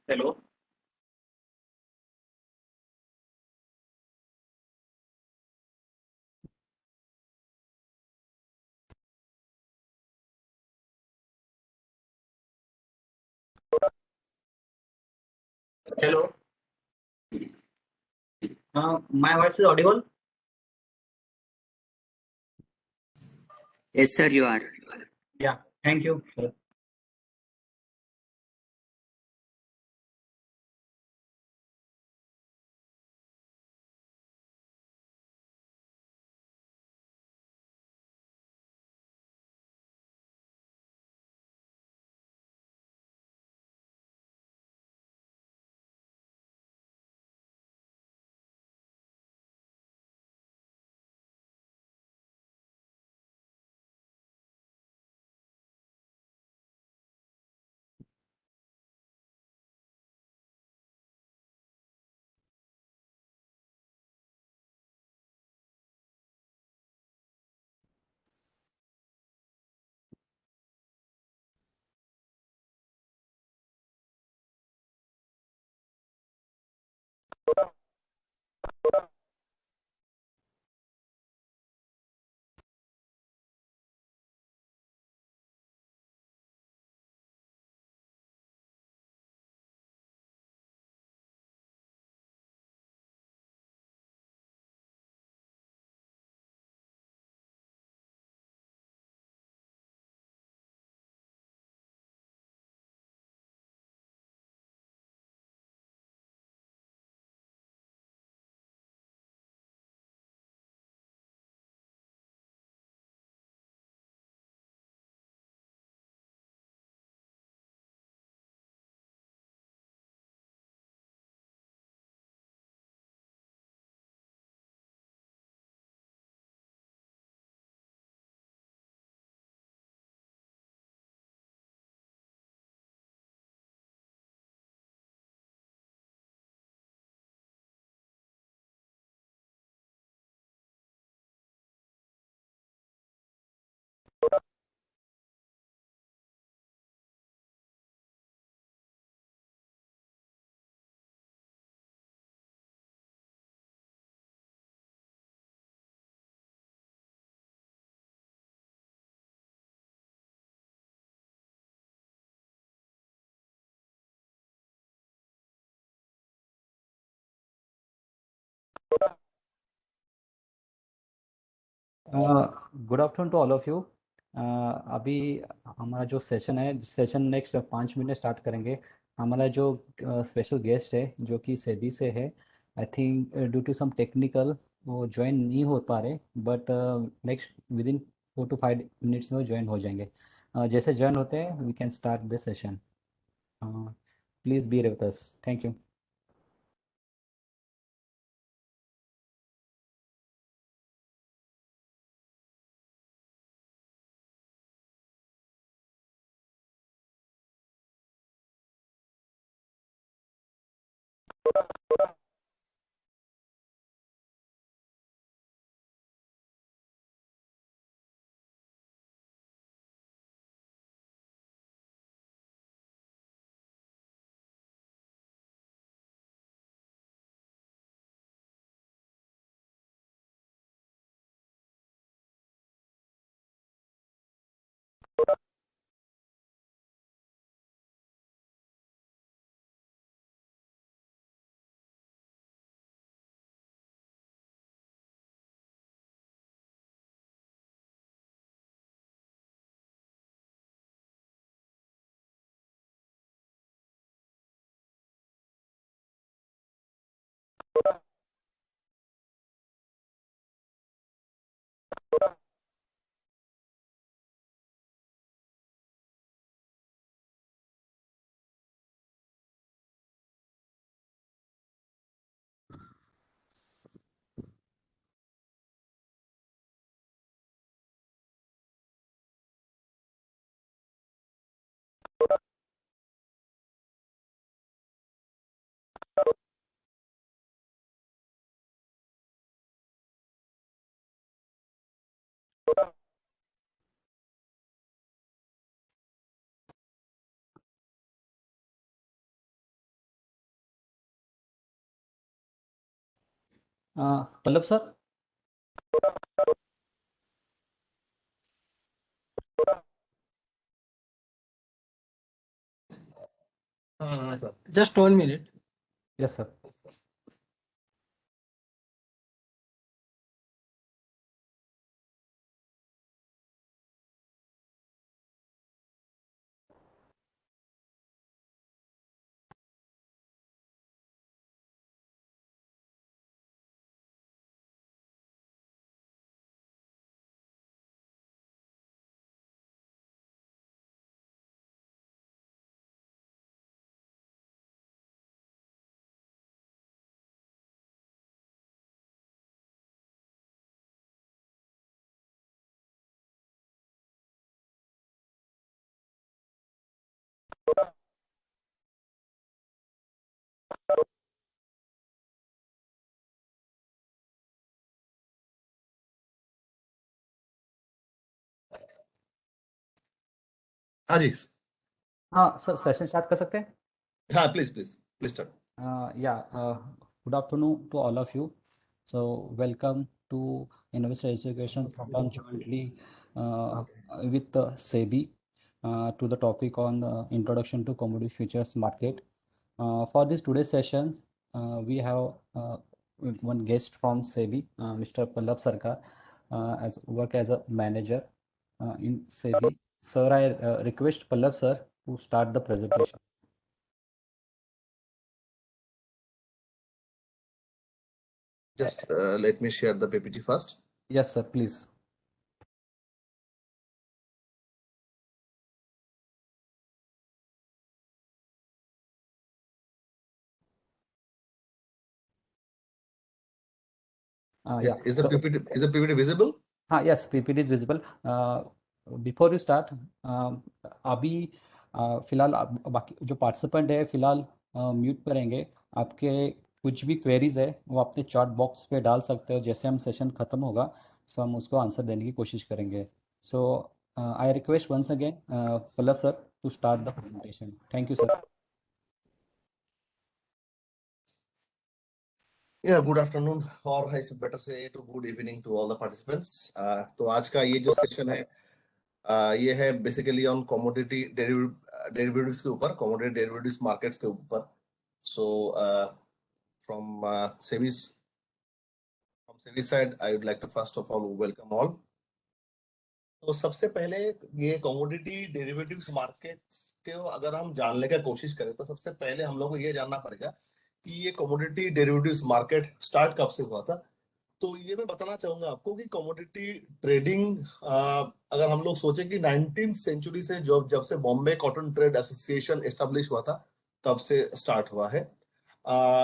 Hello. Hello. My voice is audible. Yes, sir, you are. Yeah, thank you sir. Good afternoon to all of you. अभी हमारा जो session next 5 minute start करेंगे। हमारा जो special guest है जो कि सेबी से है, I think due to some technical वो ज्वाइन नहीं हो पा रहे, but next within 4 to 5 minutes में वो ज्वाइन हो जाएंगे। जैसे ज्वाइन होते हैं we can start this session. Please be with us. Thank you. Pallav sir. Just 1 minute. Yes sir. हाँ जी। हाँ सर, सेशन स्टार्ट कर सकते हैं। हाँ, please please please start. Yeah, good afternoon to all of you. So, welcome to Investor Education Program jointly with SEBI to the topic on Introduction to Commodity Futures Market. For this today's session, we have one guest from SEBI, Mr. Pallab Sarkar, as work as a manager in SEBI. Sir, I request Pallab sir to start the presentation. Just let me share the PPT first. Yes, sir, please. Yeah. Is the PPT visible? Yes, PPT is visible. Before you start, अभी फिलहाल बाकी जो participant है फिलहाल mute पर रहेंगे। आपके कुछ भी क्वेरीज है वो अपने चैट बॉक्स पे डाल सकते हो। जैसे हम सेशन खत्म होगा सो हम उसको आंसर देने की कोशिश करेंगे। So I request once again Pallav sir to start the presentation. Thank you sir. Yeah, good afternoon, or I should better say to good evening to all the participants. तो आज का ये जो सेशन है ये है बेसिकली ऑन कमोडिटी डेरिवेटिव्स के ऊपर, कमोडिटी डेरिवेटिव्स मार्केट्स के ऊपर। So from SEBI's From SEBI side, I would like to first of all welcome all. तो सबसे पहले ये कमोडिटी डेरिवेटिव्स मार्केट के अगर हम जानने का कोशिश करें तो सबसे पहले हम लोग को ये जानना पड़ेगा कि ये कमोडिटी डेरिवेटिव्स मार्केट स्टार्ट कब से हुआ था। तो ये मैं बताना चाहूंगा आपको कि कमोडिटी ट्रेडिंग अगर हम लोग सोचें कि 19th सेंचुरी से जब से Bombay cotton trade association establish हुआ था तब से स्टार्ट हुआ है।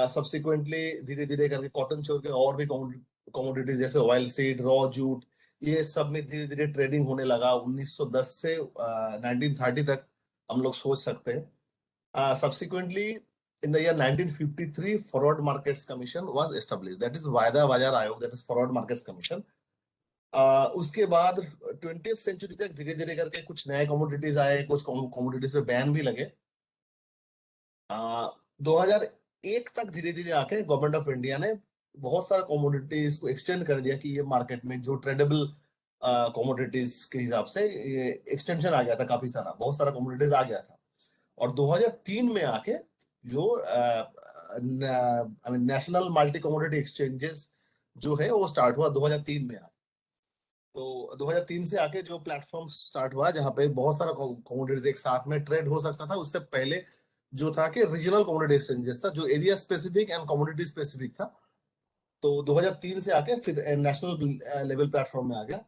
सब्सिक्वेंटली धीरे धीरे करके कॉटन छोड़ के और भी कमोडिटीज जैसे ऑयल सीड, रॉ जूट, ये सब में धीरे धीरे ट्रेडिंग होने लगा। 1910 से 1930 तक हम लोग सोच सकते हैं। Subsequently in the year 1953 forward markets commission was established, that is वायदा बाजार आयोग, that is forward markets commission। उसके बाद 20th सेंचुरी तक धीरे धीरे करके कुछ नए कमोडिटीज आए, कुछ कमोडिटीज पे बैन भी लगे। 2001 तक धीरे धीरे आके गवर्नमेंट ऑफ इंडिया ने बहुत सारे कमोडिटीज को एक्सटेंड कर दिया कि ये मार्केट में जो ट्रेडेबल कमोडिटीज के हिसाब से ये एक्सटेंशन आ गया था, काफी सारा बहुत सारा कमोडिटीज आ गया था। और 2003 में आके जो नेशनल मल्टी कमोडिटी एक्सचेंजेस जो है वो स्टार्ट हुआ 2003 में। तो 2003 से आके जो प्लेटफॉर्म स्टार्ट हुआ जहां पे बहुत सारा कमोडिटीज एक साथ में ट्रेड हो सकता था। उससे पहले जो था कि रीजनल कमोडिटी एक्सचेंजेस था जो area specific and commodity specific था। तो 2003 से आके फिर नेशनल लेवल प्लेटफॉर्म में आ गया।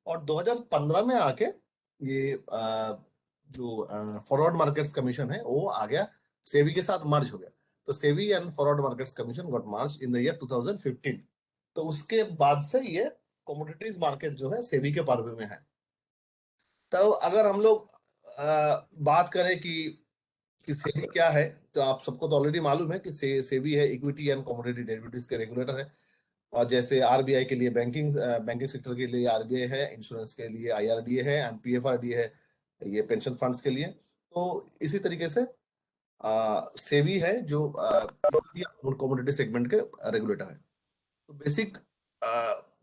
और 2015 में आके ये जो फॉरवर्ड मार्केट्स कमीशन है वो आ गया, सेबी के साथ मर्ज हो गया। तो SEBI and forward markets commission got merge in the year 2015। तो उसके बाद से ये कमोडिटीज मार्केट जो है सेबी के पर्व में है। तो अगर हम लोग बात करें कि सेबी क्या है, तो आप सबको तो ऑलरेडी मालूम है कि सेबी है इक्विटी एंड कमोडिटी डेरिवेटिव्स के रेगुलेटर है। और जैसे आरबीआई के लिए बैंकिंग सेक्टर के लिए आरबीआई है, इंश्योरेंस के लिए आईआरडीए है एंड पीएफआरडीए है, ये पेंशन फंड्स के लिए। तो इसी तरीके से सेबी है जो कमोडिटी सेगमेंट के रेगुलेटर है। तो बेसिक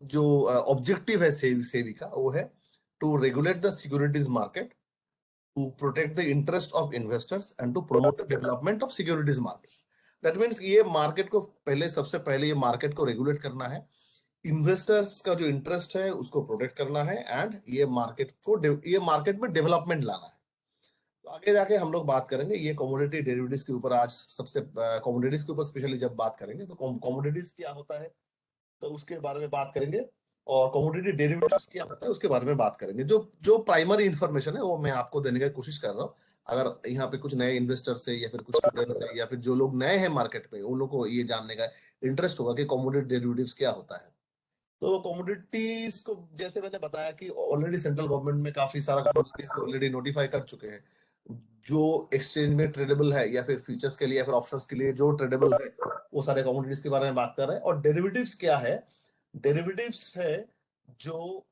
जो ऑब्जेक्टिव है सेबी का वो है to regulate the securities market, to protect the interest of investors and to promote the development of securities market. That means ये मार्केट को सबसे पहले ये मार्केट को रेगुलेट करना है, इन्वेस्टर्स का जो इंटरेस्ट है उसको प्रोटेक्ट करना है एंड ये मार्केट में डेवलपमेंट लाना है। तो आगे जाके हम लोग बात करेंगे ये कमोडिटी डेरिवेटिव्स के ऊपर। आज सबसे कमोडिटीज के ऊपर स्पेशली जब बात करेंगे तो कमोडिटीज क्या होता है तो उसके बारे में बात करेंगे, और कमोडिटी डेरिवेटिव्स क्या होता है उसके बारे में बात करेंगे। जो प्राइमरी इंफॉर्मेशन है वो मैं आपको देने की कोशिश कर रहा हूँ। अगर यहाँ पे कुछ नए इन्वेस्टर्स है या फिर कुछ स्टूडेंट्स है या फिर जो लोग नए हैं मार्केट पे, उन लोगों को ये जानने का इंटरेस्ट होगा कि कमोडिटी डेरिवेटिव्स क्या होता है। तो कमोडिटीज को जैसे मैंने बताया कि ऑलरेडी सेंट्रल गवर्नमेंट में काफी सारा कमोडिटीज को ऑलरेडी नोटिफाई कर चुके हैं जो एक्सचेंज में ट्रेडेबल है, या फिर फ्यूचर्स के लिए या फिर ऑप्शंस के लिए जो ट्रेडेबल है, वो सारे कमोडिटीज के बारे में बात कर रहे हैं। और डेरिवेटिव्स क्या है? डेरिवेटिव्स है जो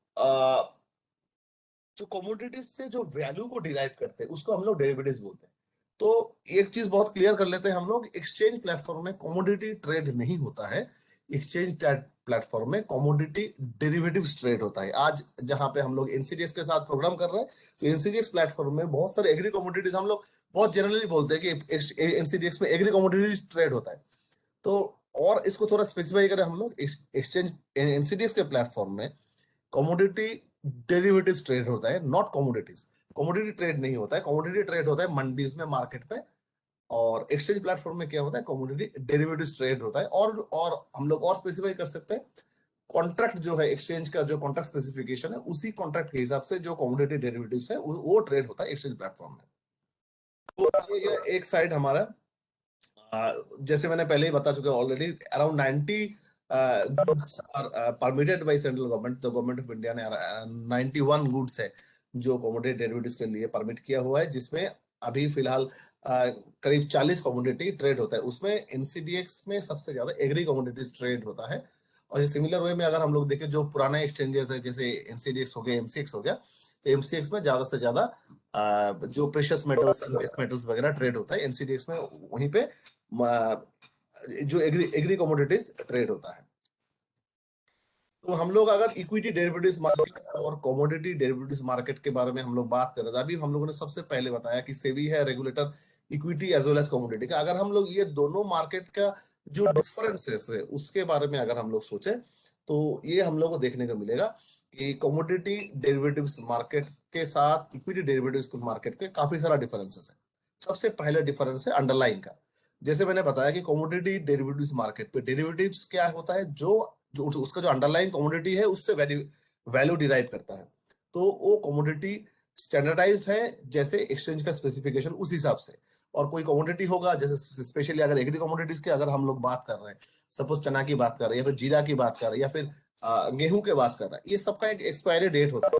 कमोडिटीज से जो वैल्यू को डिराइव करते हैं उसको हम लोग डेरिवेटिव्स बोलते हैं। तो एक चीज बहुत क्लियर कर लेते हैं हम लोग, एक्सचेंज प्लेटफॉर्म में कमोडिटी ट्रेड नहीं होता है, एक्सचेंज प्लेटफॉर्म में कमोडिटी डेरिवेटिव्स ट्रेड होता है। आज जहां पे हम लोग एनसीडीएक्स के साथ प्रोग्राम कर रहे हैं तो एनसीडीएक्स प्लेटफॉर्म में बहुत सारे एग्री कमोडिटीज, हम लोग बहुत जनरली बोलते हैं कि एनसीडीएक्स में एग्री कमोडिटीज ट्रेड होता है। तो और इसको थोड़ा स्पेसिफाई करें हम लोग, एक्सचेंज एनसीडीएक्स के प्लेटफॉर्म में कमोडिटी डेरिवेटिव्स ट्रेड होता है, नॉट कमोडिटीज। कमोडिटी ट्रेड नहीं होता है, कमोडिटी ट्रेड होता है मंडीज में, मार्केट पे। और एक्सचेंज प्लेटफॉर्म में क्या होता है? कमोडिटी डेरिवेटिव्स ट्रेड होता है। और हम लोग और स्पेसिफाई कर सकते हैं, कॉन्ट्रैक्ट जो है एक्सचेंज का, जो कॉन्ट्रैक्ट स्पेसिफिकेशन है उसी कॉन्ट्रैक्ट के हिसाब से जो कमोडिटी डेरिवेटिव्स है वो ट्रेड होता है एक्सचेंज प्लेटफॉर्म में। तो ये एक साइड हमारा, जैसे मैंने पहले ही बता चुका already, around 90 goods are permitted by central government. तो गवर्नमेंट ऑफ इंडिया ने 91 गुड्स है जो कमोडिटी डेरिवेटिव्स के लिए परमिट किया हुआ है, जिसमें अभी फिलहाल करीब 40 कमोडिटी ट्रेड होता है। उसमें एनसीडीएक्स में सबसे ज्यादा एग्री कमोडिटीज ट्रेड होता है। और सिमिलर वे में अगर हम लोग देखें जो पुराने एक्सचेंजेस है जैसे एनसीडीएक्स हो गया, एमसीएक्स हो गया, तो एमसीएक्स में ज्यादा से ज्यादा जो प्रेशियस मेटल्स, बेस मेटल्स वगैरह ट्रेड होता है। एनसीडीएक्स में वहीं पे जो एग्री कमोडिटीज ट्रेड होता है। तो हम लोग अगर इक्विटी डेरिवेटिव्स मार्केट और कमोडिटी डेरिवेटिव्स मार्केट के बारे में हम लोग बात कर रहे थे, अभी हम लोगों ने सबसे पहले बताया कि सेबी है regulator equity as well as commodity का। अगर हम लोग ये दोनों मार्केट का जो डिफरेंसेस है उसके बारे में अगर हम लोग सोचे तो ये हम लोग को देखने को मिलेगा कि कमोडिटी डेरिवेटिव्स मार्केट के साथ इक्विटी डेरिवेटिव्स मार्केट के काफी सारा डिफरेंसेस है। सबसे पहले डिफरेंस है अंडरलाइन का। जैसे मैंने बताया कि कमोडिटी डेरिवेटिव्स मार्केट पे डेरिवेटिव्स क्या होता है, जो उसका जो अंडरलाइन कमोडिटी है उससे वैल्यू डिराइव करता है। तो वो कमोडिटी स्टैंडर्डाइज्ड है जैसे एक्सचेंज का स्पेसिफिकेशन उस हिसाब से। और कोई कमोडिटी होगा जैसे स्पेशली अगर एग्री कमोडिटीज की अगर हम लोग बात कर रहे हैं, सपोज चना की बात कर रहे हैं या फिर जीरा की बात कर रहे हैं या फिर गेहूं की बात कर रहे हैं, ये सबका एक एक्सपायरी डेट होता है।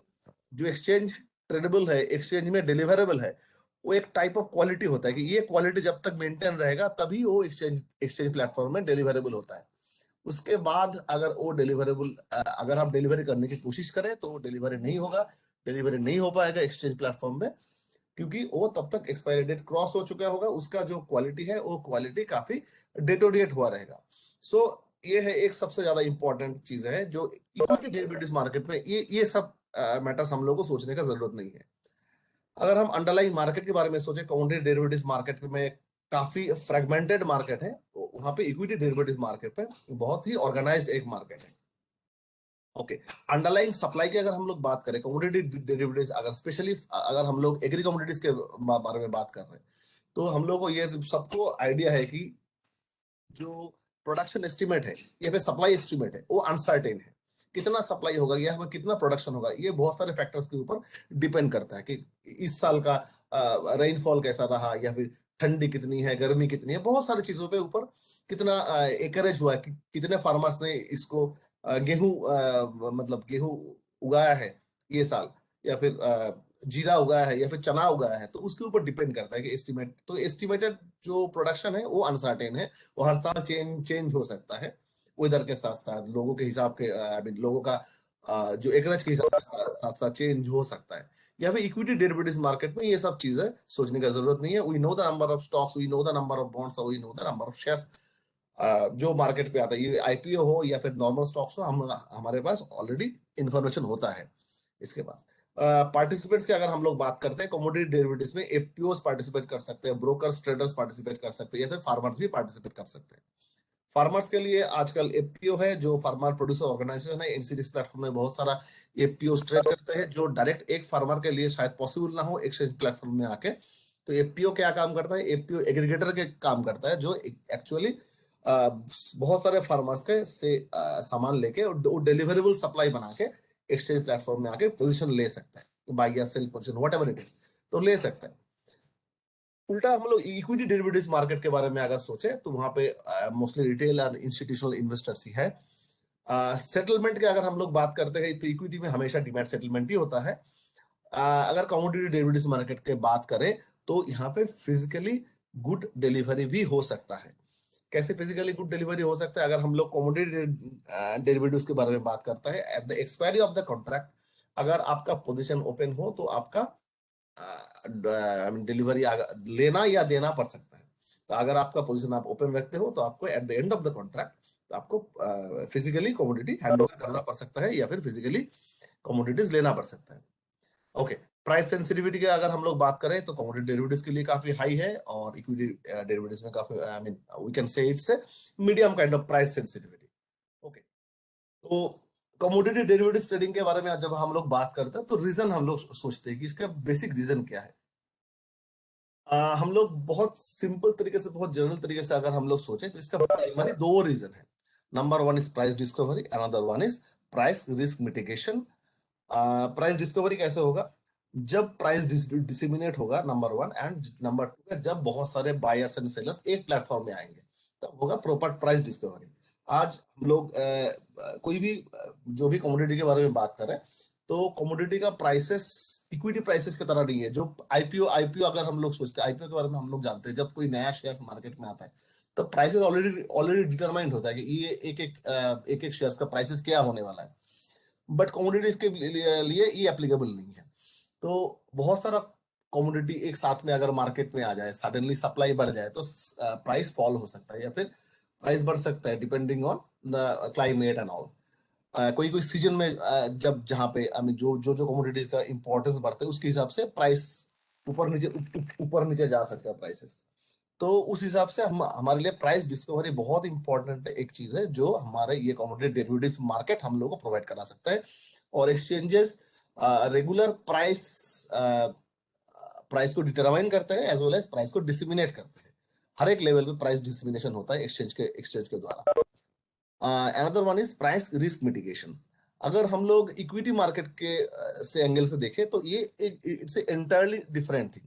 जो एक्सचेंज ट्रेडेबल है, एक्सचेंज में डिलीवरेबल है, वो एक टाइप ऑफ क्वालिटी होता है कि ये क्वालिटी जब तक मेंटेन रहेगा तभी वो एक्सचेंज प्लेटफॉर्म में डिलीवरेबल होता है। उसके बाद अगर वो डिलीवरेबल अगर आप डिलीवरी करने की कोशिश करें तो वो डिलीवरी नहीं होगा, डिलीवरी नहीं हो पाएगा एक्सचेंज प्लेटफॉर्म में, क्योंकि वो तब तक एक्सपायरी डेट क्रॉस हो चुका होगा। उसका जो क्वालिटी है वो क्वालिटी काफी डेटोडिएट हुआ रहेगा। सो ये है एक सबसे ज्यादा इंपॉर्टेंट चीज है जो इक्विटी डेरिवेटिव्स मार्केट में ये सब मैटर्स हम लोग को सोचने का जरूरत नहीं है। अगर हम अंडरलाइंग मार्केट के बारे में सोचे, कमोडिटी डेरिवेटिव्स मार्केट में काफी फ्रेगमेंटेड मार्केट है, वहां पे इक्विटी डेरिवेटिव्स मार्केट पे बहुत ही ऑर्गेनाइज्ड एक मार्केट है। ओके, अंडरलाइंग सप्लाई की अगर हम लोग बात करें कमोडिटी डेरिवेटिव्स, अगर स्पेशली अगर हम लोग एग्री कमोडिटीज के बारे में बात कर रहे हैं, तो हम लोग को ये सबको आइडिया है कि जो प्रोडक्शन एस्टिमेट है या फिर सप्लाई एस्टिमेट है वो अनसर्टेन है। कितना सप्लाई होगा या फिर कितना प्रोडक्शन होगा, ये बहुत सारे फैक्टर्स के ऊपर डिपेंड करता है कि इस साल का रेनफॉल कैसा रहा या फिर ठंडी कितनी है, गर्मी कितनी है, बहुत सारी चीजों पे ऊपर कितना एकरेज हुआ है, कितने फार्मर्स ने इसको गेहूं मतलब गेहूं उगाया है ये साल, या फिर जीरा उगाया है या फिर चना उगाया है, तो उसके ऊपर डिपेंड करता है कि एस्टिमेट। तो एस्टिमेटेड जो प्रोडक्शन है वो अनसर्टेन है, वो हर साल चेंज हो सकता है वेदर के साथ साथ, लोगों के हिसाब के आई मीन लोगों का जो एकरेज के हिसाब के साथ साथ चेंज हो सकता है। या फिर इक्विटी डेरिवेटिव्स मार्केट में ये सब चीजें सोचने का जरूरत नहीं है। We know the number of stocks, we know the number of bonds, we know the number of shares जो मार्केट पे आता है। ये आईपीओ हो या फिर नॉर्मल स्टॉक्स हो, हमारे पास ऑलरेडी इंफॉर्मेशन होता है। इसके बाद पार्टिसिपेट्स की अगर हम लोग बात करते हैं, कमोडिटी डेरिवेटिव्स में एफपीओस पार्टिसिपेट कर सकते हैं, ब्रोकर्स ट्रेडर्स पार्टिसिपेट कर सकते हैं या फिर फार्मर्स भी पार्टिसिपेट कर सकते हैं। फार्मर्स के लिए आजकल एफपीओ है, जो फार्मर प्रोड्यूसर ऑर्गेनाइजेशन है, एनसीडीएक्स प्लेटफॉर्म में बहुत सारा एफपीओ ट्रेड करते हैं, जो डायरेक्ट एक फार्मर के लिए शायद पॉसिबल ना हो एक्सचेंज प्लेटफॉर्म में आके। तो एफपीओ क्या काम करता है, एफपीओ एग्रीगेटर के काम करता है, जो एक्चुअली बहुत सारे फार्मर्स के से सामान लेके वो डिलीवरेबल सप्लाई बना के एक्सचेंज प्लेटफॉर्म में आके पोजीशन ले सकता है, तो बाई या sell position whatever it is, तो ले सकता है। उल्टा हम लोग इक्विटी डेरिवेटिव्स मार्केट के बारे में अगर सोचे तो वहां पे मोस्टली रिटेल और इंस्टीट्यूशनल इन्वेस्टर्स ही है। सेटलमेंट के अगर हम लोग बात करते हैं तो इक्विटी में हमेशा डिमैट सेटलमेंट ही होता है। अगर कमोडिटी डेरिवेटिव्स मार्केट के बात करें तो यहाँ पे फिजिकली गुड डिलीवरी भी हो सकता है। कैसे फिजिकली गुड डिलीवरी हो सकता है, अगर हम लोग कमोडिटी डेरिवेटिव्स के बारे में बात करते हैं, at the expiry of the contract अगर आपका पोजीशन ओपन हो तो आपका डिलीवरी लेना या देना पड़ सकता है। तो अगर आपका पोजीशन आप ओपन रखते हो तो आपको at the end of the contract तो आपको फिजिकली कमोडिटी हैंडओवर करना पड़ सकता है या फिर फिजिकली कमोडिटीज लेना पड़ सकता है। ओके, प्राइस सेंसिटिविटी की अगर हम लोग बात करें तो कमोडिटी डेरिवेटिव्स के लिए काफी हाई है और इक्विटी डेरिवेटिव्स में काफी I mean we can say it's medium kind of price sensitivity. Okay, तो कमोडिटी डेरिवेटिव्स ट्रेडिंग के बारे में जब हम लोग बात करते हैं तो रीजन हम लोग सोचते हैं कि इसका बेसिक रीजन क्या है। हम लोग बहुत सिंपल तरीके से, बहुत जनरल तरीके से अगर हम लोग सोचे तो इसका प्राइमरी दो रीजन है। Number one is price discovery, another one is price risk mitigation. Price discovery कैसे होगा, जब प्राइस डिसिमिनेट होगा number one, and number two जब बहुत सारे बायर्स एंड सेलर्स एक प्लेटफॉर्म में आएंगे तब होगा प्रॉपर प्राइस डिस्कवरी। आज हम लोग कोई भी जो भी कमोडिटी के बारे में बात करें तो कमोडिटी का प्राइसेस इक्विटी प्राइसेस की तरह नहीं है। जो आईपीओ आईपीओ अगर हम लोग सोचते हैं, आईपीओ के बारे में हम लोग जानते हैं, जब कोई नया शेयर मार्केट में आता है तो प्राइसेस ऑलरेडी ऑलरेडी डिटरमाइंड होता है कि ये एक एक शेयर का प्राइसेस क्या होने वाला है। बट कमोडिटीज के लिए ये एप्लीकेबल नहीं है। तो बहुत सारा कमोडिटी एक साथ में अगर मार्केट में आ जाए, सडनली सप्लाई बढ़ जाए तो प्राइस फॉल हो सकता है या फिर प्राइस बढ़ सकता है depending on the climate and all. कोई कोई सीजन में जब जहाँ पे आई मीन जो कमोडिटीज का इंपॉर्टेंस बढ़ता है उसके हिसाब से प्राइस ऊपर नीचे जा सकता है प्राइसेस। तो उस हिसाब से हम हमारे लिए प्राइस डिस्कवरी बहुत इंपॉर्टेंट एक चीज है जो हमारे ये कमोडिटी डेरिवेटिव्स मार्केट हम लोग को प्रोवाइड करा सकता है। और एक्सचेंजेस रेगुलर प्राइस को डिटरमाइन करते हैं एज वेल एज प्राइस को डिसिमिनेट करते हैं। हर एक लेवल पे प्राइस डिसिमिनेशन होता है एक्सचेंज के द्वारा। Another one is price risk mitigation. अगर हम लोग इक्विटी मार्केट के से एंगल से देखें तो ये it's entirely different thing.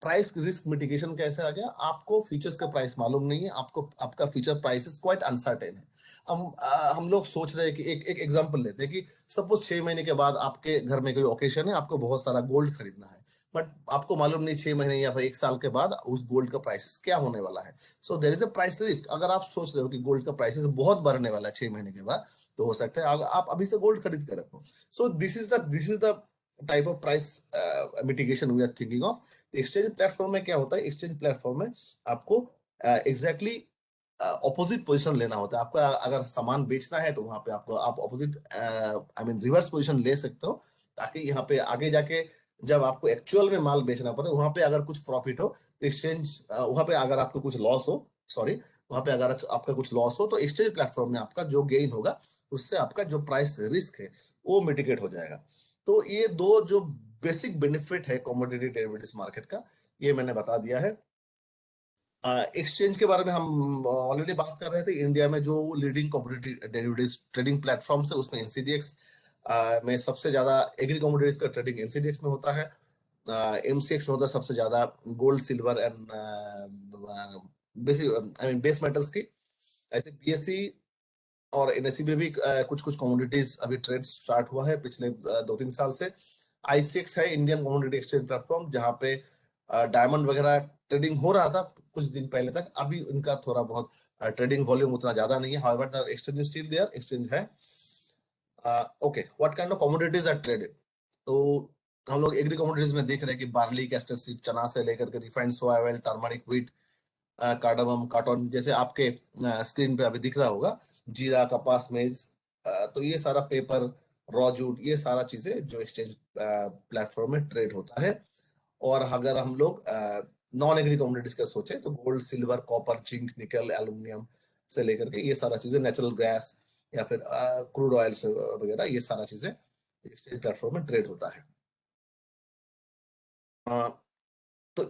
Price risk mitigation कैसे आ गया? आपको फीचर्स का प्राइस मालूम नहीं है, आपको आपका फ्यूचर प्राइस क्वाइट अनसर्टेन है। हम लोग सोच रहे हैं कि एक एग्जांपल लेते हैं कि सपोज 6 महीने के बाद आपके घर में कोई ओकेशन है, आपको बहुत सारा गोल्ड खरीदना है, बट आपको मालूम नहीं 6 महीने या फिर 1 साल के बाद उस गोल्ड का प्राइसेस क्या होने वाला है। So there is a price risk. अगर आप सोच रहे हो कि गोल्ड का प्राइसेस बहुत बढ़ने वाला है 6 महीने के बाद, तो हो सकता है आप अभी से गोल्ड खरीद के रखो। So this is the type of price mitigation we are thinking of. Exchange platform में क्या होता है? एक्सचेंज प्लेटफॉर्म में आपको एग्जैक्टली ऑपोजिट पोजीशन लेना होता है। आपका अगर सामान बेचना है तो वहां पे आपको आप opposite I mean reverse position ले सकते हो, ताकि यहाँ पे आगे जाके जब आपको एक्चुअल में माल बेचना पड़े, वहां पे अगर कुछ प्रॉफिट हो तो एक्सचेंज, वहां पे अगर आपको कुछ लॉस हो, सॉरी, वहां पे अगर आपका कुछ लॉस हो तो एक्सचेंज प्लेटफॉर्म में आपका जो गेन होगा उससे आपका जो प्राइस रिस्क है वो मिटिगेट हो जाएगा। तो ये दो जो बेसिक बेनिफिट है कमोडिटी डेरिवेटिव्स मार्केट का, ये मैंने बता दिया है। एक्सचेंज के बारे में हम ऑलरेडी बात कर रहे थे। इंडिया में जो leading commodity derivatives trading platforms है उसमें एनसीडीएक्स में सबसे ज्यादा एग्री कमोडिटीज का ट्रेडिंग एनसीडीएक्स में होता है। एमसीएक्स में होता है सबसे ज्यादा gold silver and basic I mean base metals की। ऐसे बीएससी और एनएससी में भी कुछ कुछ कमोडिटीज अभी ट्रेड स्टार्ट हुआ है पिछले 2-3 साल से। आईसीएक्स है इंडियन कमोडिटी एक्सचेंज प्लेटफॉर्म, जहाँ पे डायमंड वगैरह ट्रेडिंग हो रहा था कुछ दिन पहले तक। अभी उनका थोड़ा बहुत ट्रेडिंग वॉल्यूम उतना ज्यादा नहीं है। However the exchange still there, exchange है। Okay, what kind of commodities are traded? तो हम लोग एग्री कमोडिटीज में देख रहे हैं कि बार्ली, कैस्टर सीड, चना से लेकर के रिफाइंड सोया oil, turmeric, wheat, cardamom, cotton, जैसे आपके स्क्रीन पे अभी दिख रहा होगा, जीरा, कपास, मेज, तो ये सारा पेपर, रॉ जूट, ये सारा चीजें जो एक्सचेंज प्लेटफॉर्म में ट्रेड होता है। और अगर हम लोग नॉन एग्री कमोडिटीज का सोचे तो गोल्ड, सिल्वर, कॉपर, जिंक, निकल, एल्यूमिनियम से लेकर के ये सारा चीजें, नेचुरल गैस या फिर क्रूड ऑयल वगैरह, ये सारा चीजें एक्सचेंज प्लेटफॉर्म में ट्रेड होता है। तो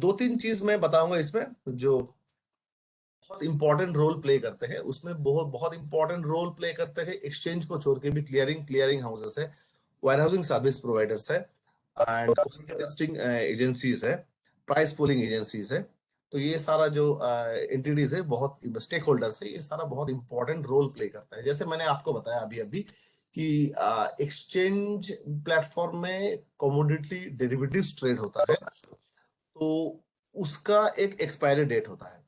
2-3 चीज मैं बताऊंगा इसमें जो बहुत इंपॉर्टेंट रोल प्ले करते हैं। उसमें बहुत बहुत इंपॉर्टेंट रोल प्ले करते हैं एक्सचेंज को छोड़ के भी क्लियरिंग हाउसेस है, वायर हाउसिंग सर्विस प्रोवाइडर्स है, एंड टेस्टिंग एजेंसीज है, प्राइस पुलिंग एजेंसीज है। तो ये सारा जो एंटिटीज है, बहुत स्टेक होल्डर्स है, ये सारा बहुत इंपॉर्टेंट रोल प्ले करता है। जैसे मैंने आपको बताया अभी अभी कि एक्सचेंज प्लेटफॉर्म में कमोडिटी डेरिवेटिव्स ट्रेड होता है, तो उसका एक एक्सपायरी डेट होता है।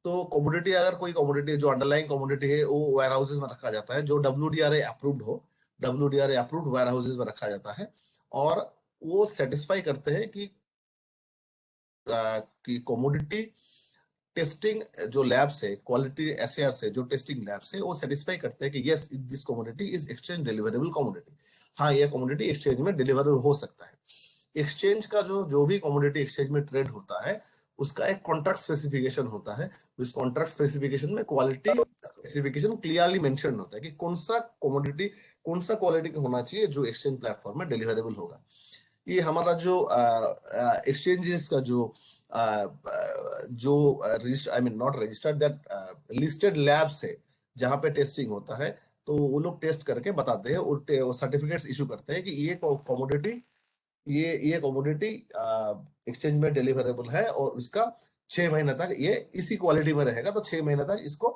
तो कमोडिटी, अगर कोई कमोडिटी जो अंडरलाइंग कमोडिटी है वो वेयर हाउसेज में रखा जाता है, जो WDRA अप्रूव्ड हो, WDRA अप्रूव्ड वेयर हाउसेज में रखा जाता है। और वो सेटिस्फाई करते हैं कि कमोडिटी टेस्टिंग जो लैब्स है, क्वालिटी एसएआर से जो टेस्टिंग लैब्स है, वो सेटिस्फाई करते हैं कि yes this commodity is exchange deliverable commodity. हाँ, ये कमोडिटी एक्सचेंज में डिलीवरेबल हो सकता है। एक्सचेंज का जो भी कमोडिटी एक्सचेंज में ट्रेड होता है उसका एक कॉन्ट्रैक्ट स्पेसिफिकेशन होता है। इस कॉन्ट्रैक्ट स्पेसिफिकेशन में क्वालिटी स्पेसिफिकेशन क्लियरली मेंशन होता है कि कौन सा कमोडिटी, कौन सा क्वालिटी का होना चाहिए जो एक्सचेंज प्लेटफॉर्म में डिलीवरेबल होगा। ये हमारा जो एक्सचेंजेस का जो register, I mean not registered, that listed labs है जहाँ पे टेस्टिंग होता है, तो वो लोग टेस्ट करके बताते हैं, वो सर्टिफिकेट्स इशू करते हैं कि ये कमोडिटी, ये कमोडिटी एक्सचेंज में डिलीवरेबल है और उसका 6 महीने तक ये इसी क्वालिटी में रहेगा, तो 6 महीने तक इसको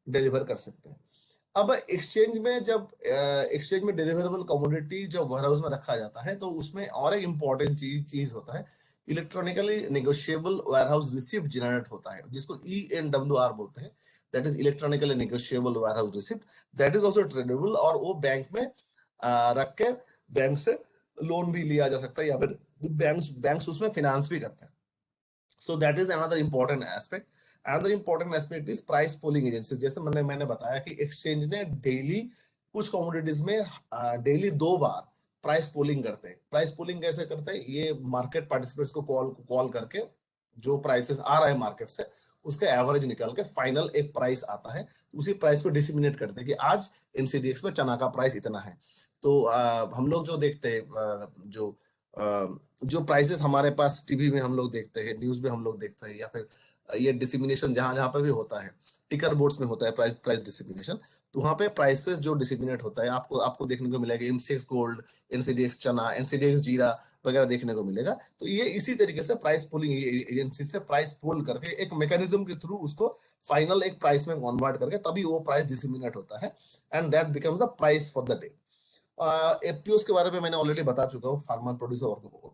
डिलीवर कर सकते हैं। अब एक्सचेंज में जब एक्सचेंज में डिलीवरेबल कमोडिटी जब वेयरहाउस में रखा जाता है, तो उसमें और एक इंपॉर्टेंट चीज होता है, electronically negotiable warehouse receipt generate होता है, जिसको ENWR बोलते हैं। That is electronically negotiable warehouse receipt, that is also tradable, और वो बैंक में रख के बैंक से लोन भी लिया जा सकता है, या फिर बैंक्स उसमें फिनांस भी करते हैं। So that is another important aspect. Another important aspect is price polling agencies. जैसे मैंने बताया कि एक्सचेंज ने डेली कुछ कमोडिटीज में डेली 2 बार प्राइस पोलिंग करते हैं। प्राइस पोलिंग कैसे करते हैं? ये मार्केट पार्टिसिपेंट्स को कॉल करके जो प्राइसेस आ रहा है मार्केट से उसका एवरेज निकाल के फाइनल एक प्राइस आता है, उसी प्राइस को डिसिमिनेट करते हैं कि आज एनसीडीएक्स में चना का प्राइस इतना है। तो हम लोग जो देखते हैं जो प्राइसेस हमारे पास टीवी में हम लोग देखते हैं, न्यूज में हम लोग देखते हैं, या फिर ये डिसिमिनेशन जहां जहां पे भी होता है, टिकर बोर्ड्स में होता है प्राइस डिसिमिनेशन, तो वहां पे प्राइसेस जो डिसिमिनेट होता है आपको आपको देखने को मिलेगा एमसीएक्स गोल्ड, एनसीडीएक्स चना, एनसीडीएक्स जीरा वगैरह देखने को मिलेगा। तो ये इसी तरीके से प्राइस पुलिंग एजेंसी से प्राइस पुल करके एक मैकेनिज्म के थ्रू उसको फाइनल एक प्राइस में कन्वर्ट करके तभी वो प्राइस डिसिमिनेट होता है, and that becomes the price for the day. FPOs के बारे में मैंने ऑलरेडी बता चुका हूँ, फार्मर प्रोड्यूसर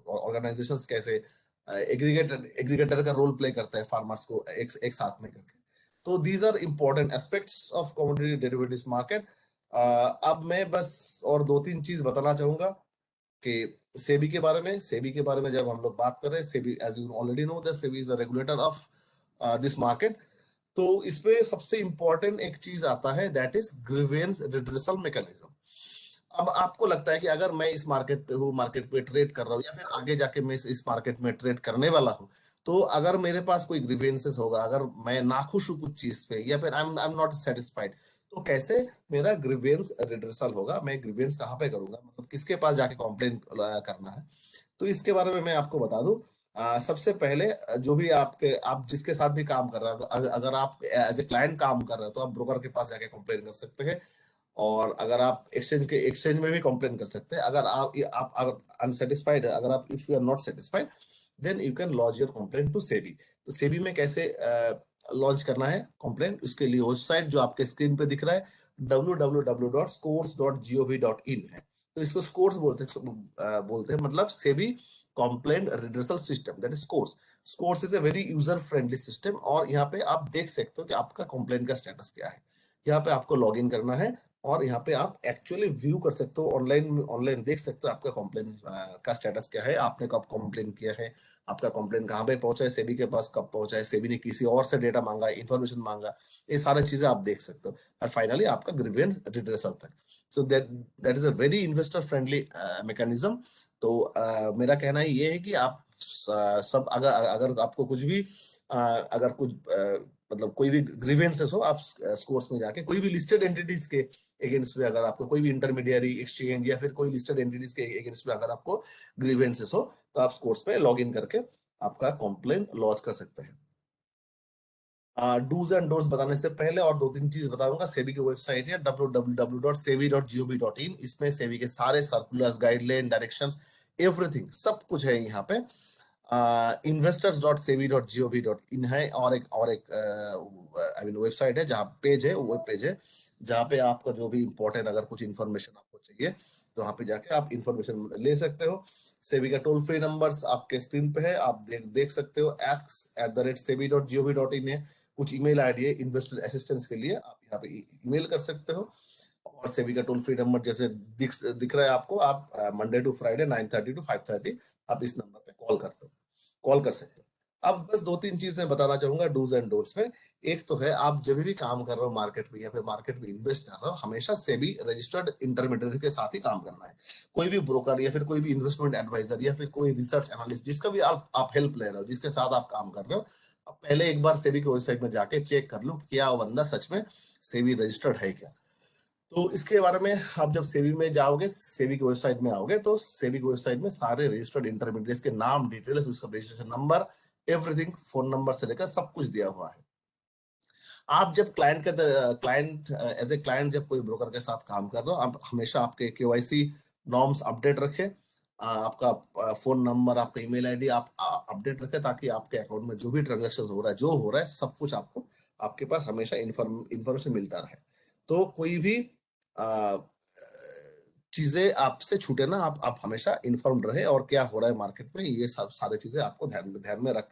ऑर्गेनाइजेशंस कैसे एग्रीगेटर का रोल प्ले करता है फार्मर्स को एक साथ में करके। तो these are important aspects of commodity derivatives market. अब मैं बस और दो तीन चीज बताना चाहूंगा कि सेबी के बारे में। सेबी के बारे में जब हम लोग बात कर रहे हैं, SEBI as you already know that SEBI is the regulator of this market. तो इसपे सबसे इंपॉर्टेंट एक चीज आता है, that is grievance redressal mechanism. अब आपको लगता है कि अगर मैं इस मार्केट पे हूँ, मार्केट पे ट्रेड कर रहा हूँ, या फिर आगे जाके मैं इस मार्केट में ट्रेड करने वाला हूँ, तो अगर मेरे पास कोई ग्रीवेंसेस होगा, अगर मैं नाखुश हूँ कुछ चीज पे, या फिर आई एम नॉट सेटिस्फाइड, तो कैसे मेरा ग्रीवेंस रिड्रेसल होगा, मैं ग्रीवेंस कहाँ पे करूंगा, मतलब किसके पास जाके कंप्लेन करना है। तो इसके बारे में मैं आपको बता दूं। सबसे पहले जो भी आप जिसके साथ भी काम कर रहे हो, अगर आप एज ए क्लाइंट काम कर रहे हो तो आप ब्रोकर के पास जाके कंप्लेन कर सकते हैं, और अगर आप एक्सचेंज में भी कंप्लेन कर सकते हैं। अगर आप अगर अनसेटिस्फाइड है, अगर आप if you are not satisfied, then you can launch your complaint to SEBI. तो सेबी में कैसे लॉन्च करना है कंप्लेंट, उसके लिए वेबसाइट जो आपके स्क्रीन पे दिख रहा है www.scores.gov.in है। तो इसको स्कोर्स बोलते हैं, मतलब SEBI complaint redressal system, that is scores. Scores is a very user friendly system, और यहाँ पे आप देख सकते हो कि आपका कंप्लेंट का स्टेटस क्या है। यहाँ पे आपको लॉग इन करना है, और यहाँ पे आप एक्चुअली व्यू कर सकते हो, ऑनलाइन देख सकते हो आपका कंप्लेन का स्टेटस क्या है, आपने कब कंप्लेन किया है, आपका कंप्लेन कहाँ पे पहुंचा है, सेबी के पास कब पहुंचा है, सेबी ने किसी और से डेटा मांगा, इंफॉर्मेशन मांगा, ये सारी चीजें आप देख सकते हो, और फाइनली आपका ग्रीवेंस रिड्रेसल तक। So that is a very investor friendly mechanism. तो मेरा कहना ये है कि आप सब अगर अगर आपको कुछ भी अगर कुछ मतलब कोई भी ग्रीवेंसेस हो, आप स्कोर्स में जाके कोई भी लिस्टेड एंटिटीज के अगेंस्ट में, अगर आपको कोई भी इंटरमीडियरी एक्सचेंज या फिर कोई लिस्टेड एंटिटीज के अगेंस्ट में अगर आपको ग्रीवेंसेस हो, तो आप स्कोर्स पे लॉग इन करके आपका कंप्लेन लॉन्च कर सकते हैं। डूज एंड डोंट्स बताने से पहले और दो तीन चीज बताऊंगा। सेबी की वेबसाइट है www.sebi.gov.in। इसमें सेबी के सारे सर्कुलर्स, गाइडलाइन, डायरेक्शंस, एवरीथिंग सब कुछ है यहाँ पे। investors.sebi.gov.in है, और एक आई मीन वेबसाइट है, जहाँ पेज है, वेब पेज है, जहाँ पे आपका जो भी इंपॉर्टेंट अगर कुछ इंफॉर्मेशन आपको चाहिए, तो वहाँ पे जाके आप इंफॉर्मेशन ले सकते हो। सेबी का टोल फ्री नंबर्स आपके स्क्रीन पे है, आप देख सकते हो। asks@sebi.gov.in है, कुछ ईमेल आईडी है इन्वेस्टर असिस्टेंस के लिए, आप यहाँ पे ईमेल कर सकते हो। और सेबी का टोल फ्री नंबर जैसे दिख रहा है आपको, आप मंडे टू फ्राइडे 9:30 to 5:30 आप इस नंबर पे कॉल कर सकते हो। अब बस दो तीन चीजें बताना चाहूंगा डूज एंड डोंट्स में। एक तो है, आप जब भी काम कर रहे हो मार्केट में, या फिर मार्केट में इन्वेस्ट कर रहे हो, हमेशा सेबी रजिस्टर्ड इंटरमीडिएट के साथ ही काम करना है। कोई भी ब्रोकर, या फिर कोई भी इन्वेस्टमेंट एडवाइजर, या फिर कोई रिसर्च एनालिस्ट, जिसका भी आप हेल्प ले रहे हो, जिसके साथ आप काम कर रहे हो, आप पहले एक बार सेबी की वेबसाइट में जाके चेक कर लो कि क्या वो बंदा सच में सेबी रजिस्टर्ड है क्या। तो इसके बारे में आप जब सेबी में जाओगे, सेबी की वेबसाइट में आओगे, तो सेबी की वेबसाइट में सारे रजिस्टर्ड इंटरमीडिएट्स के नाम, डिटेल्स, उसका registration number, everything, phone number से लेकर सब कुछ दिया हुआ है। आप जब क्लाइंट एज ए क्लाइंट जब कोई ब्रोकर के साथ काम कर रहे हो, आप हमेशा आपके केवाईसी नॉर्म्स अपडेट रखें। आपका फोन नंबर, आपका ईमेल आईडी आप अपडेट रखें, ताकि आपके अकाउंट में जो भी ट्रांजेक्शन हो रहा है, जो हो रहा है, सब कुछ आपको आपके पास हमेशा इंफॉर्मेशन मिलता रहे। तो कोई भी चीजें आपसे छूटे ना, आप हमेशा इन्फॉर्म्ड रहे, और क्या हो रहा है मार्केट में, ये सब सारी चीजें आपको ध्यान में रख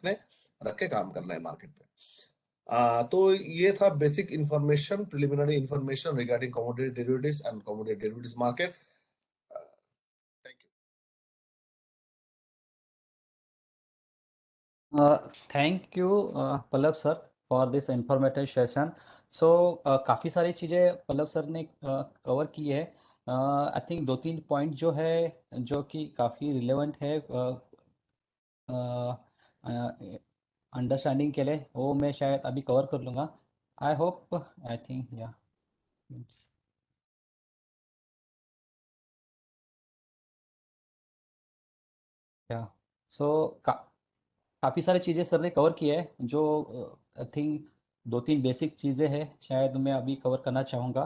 के काम करना है मार्केट पे। तो ये था basic information, preliminary information regarding commodity derivatives and commodity derivatives market. Thank you. Thank you Pallav sir for this informative session. So काफ़ी सारी चीज़ें पल्लव सर ने कवर की है। आई थिंक दो तीन पॉइंट जो है जो कि काफ़ी रिलेवेंट है अंडरस्टैंडिंग के लिए वो मैं शायद अभी कवर कर लूँगा। आई होप, आई थिंक, या या सो काफ़ी सारी चीज़ें सर ने कवर की है। जो आई थिंक दो तीन बेसिक चीज़ें हैं शायद मैं अभी कवर करना चाहूँगा,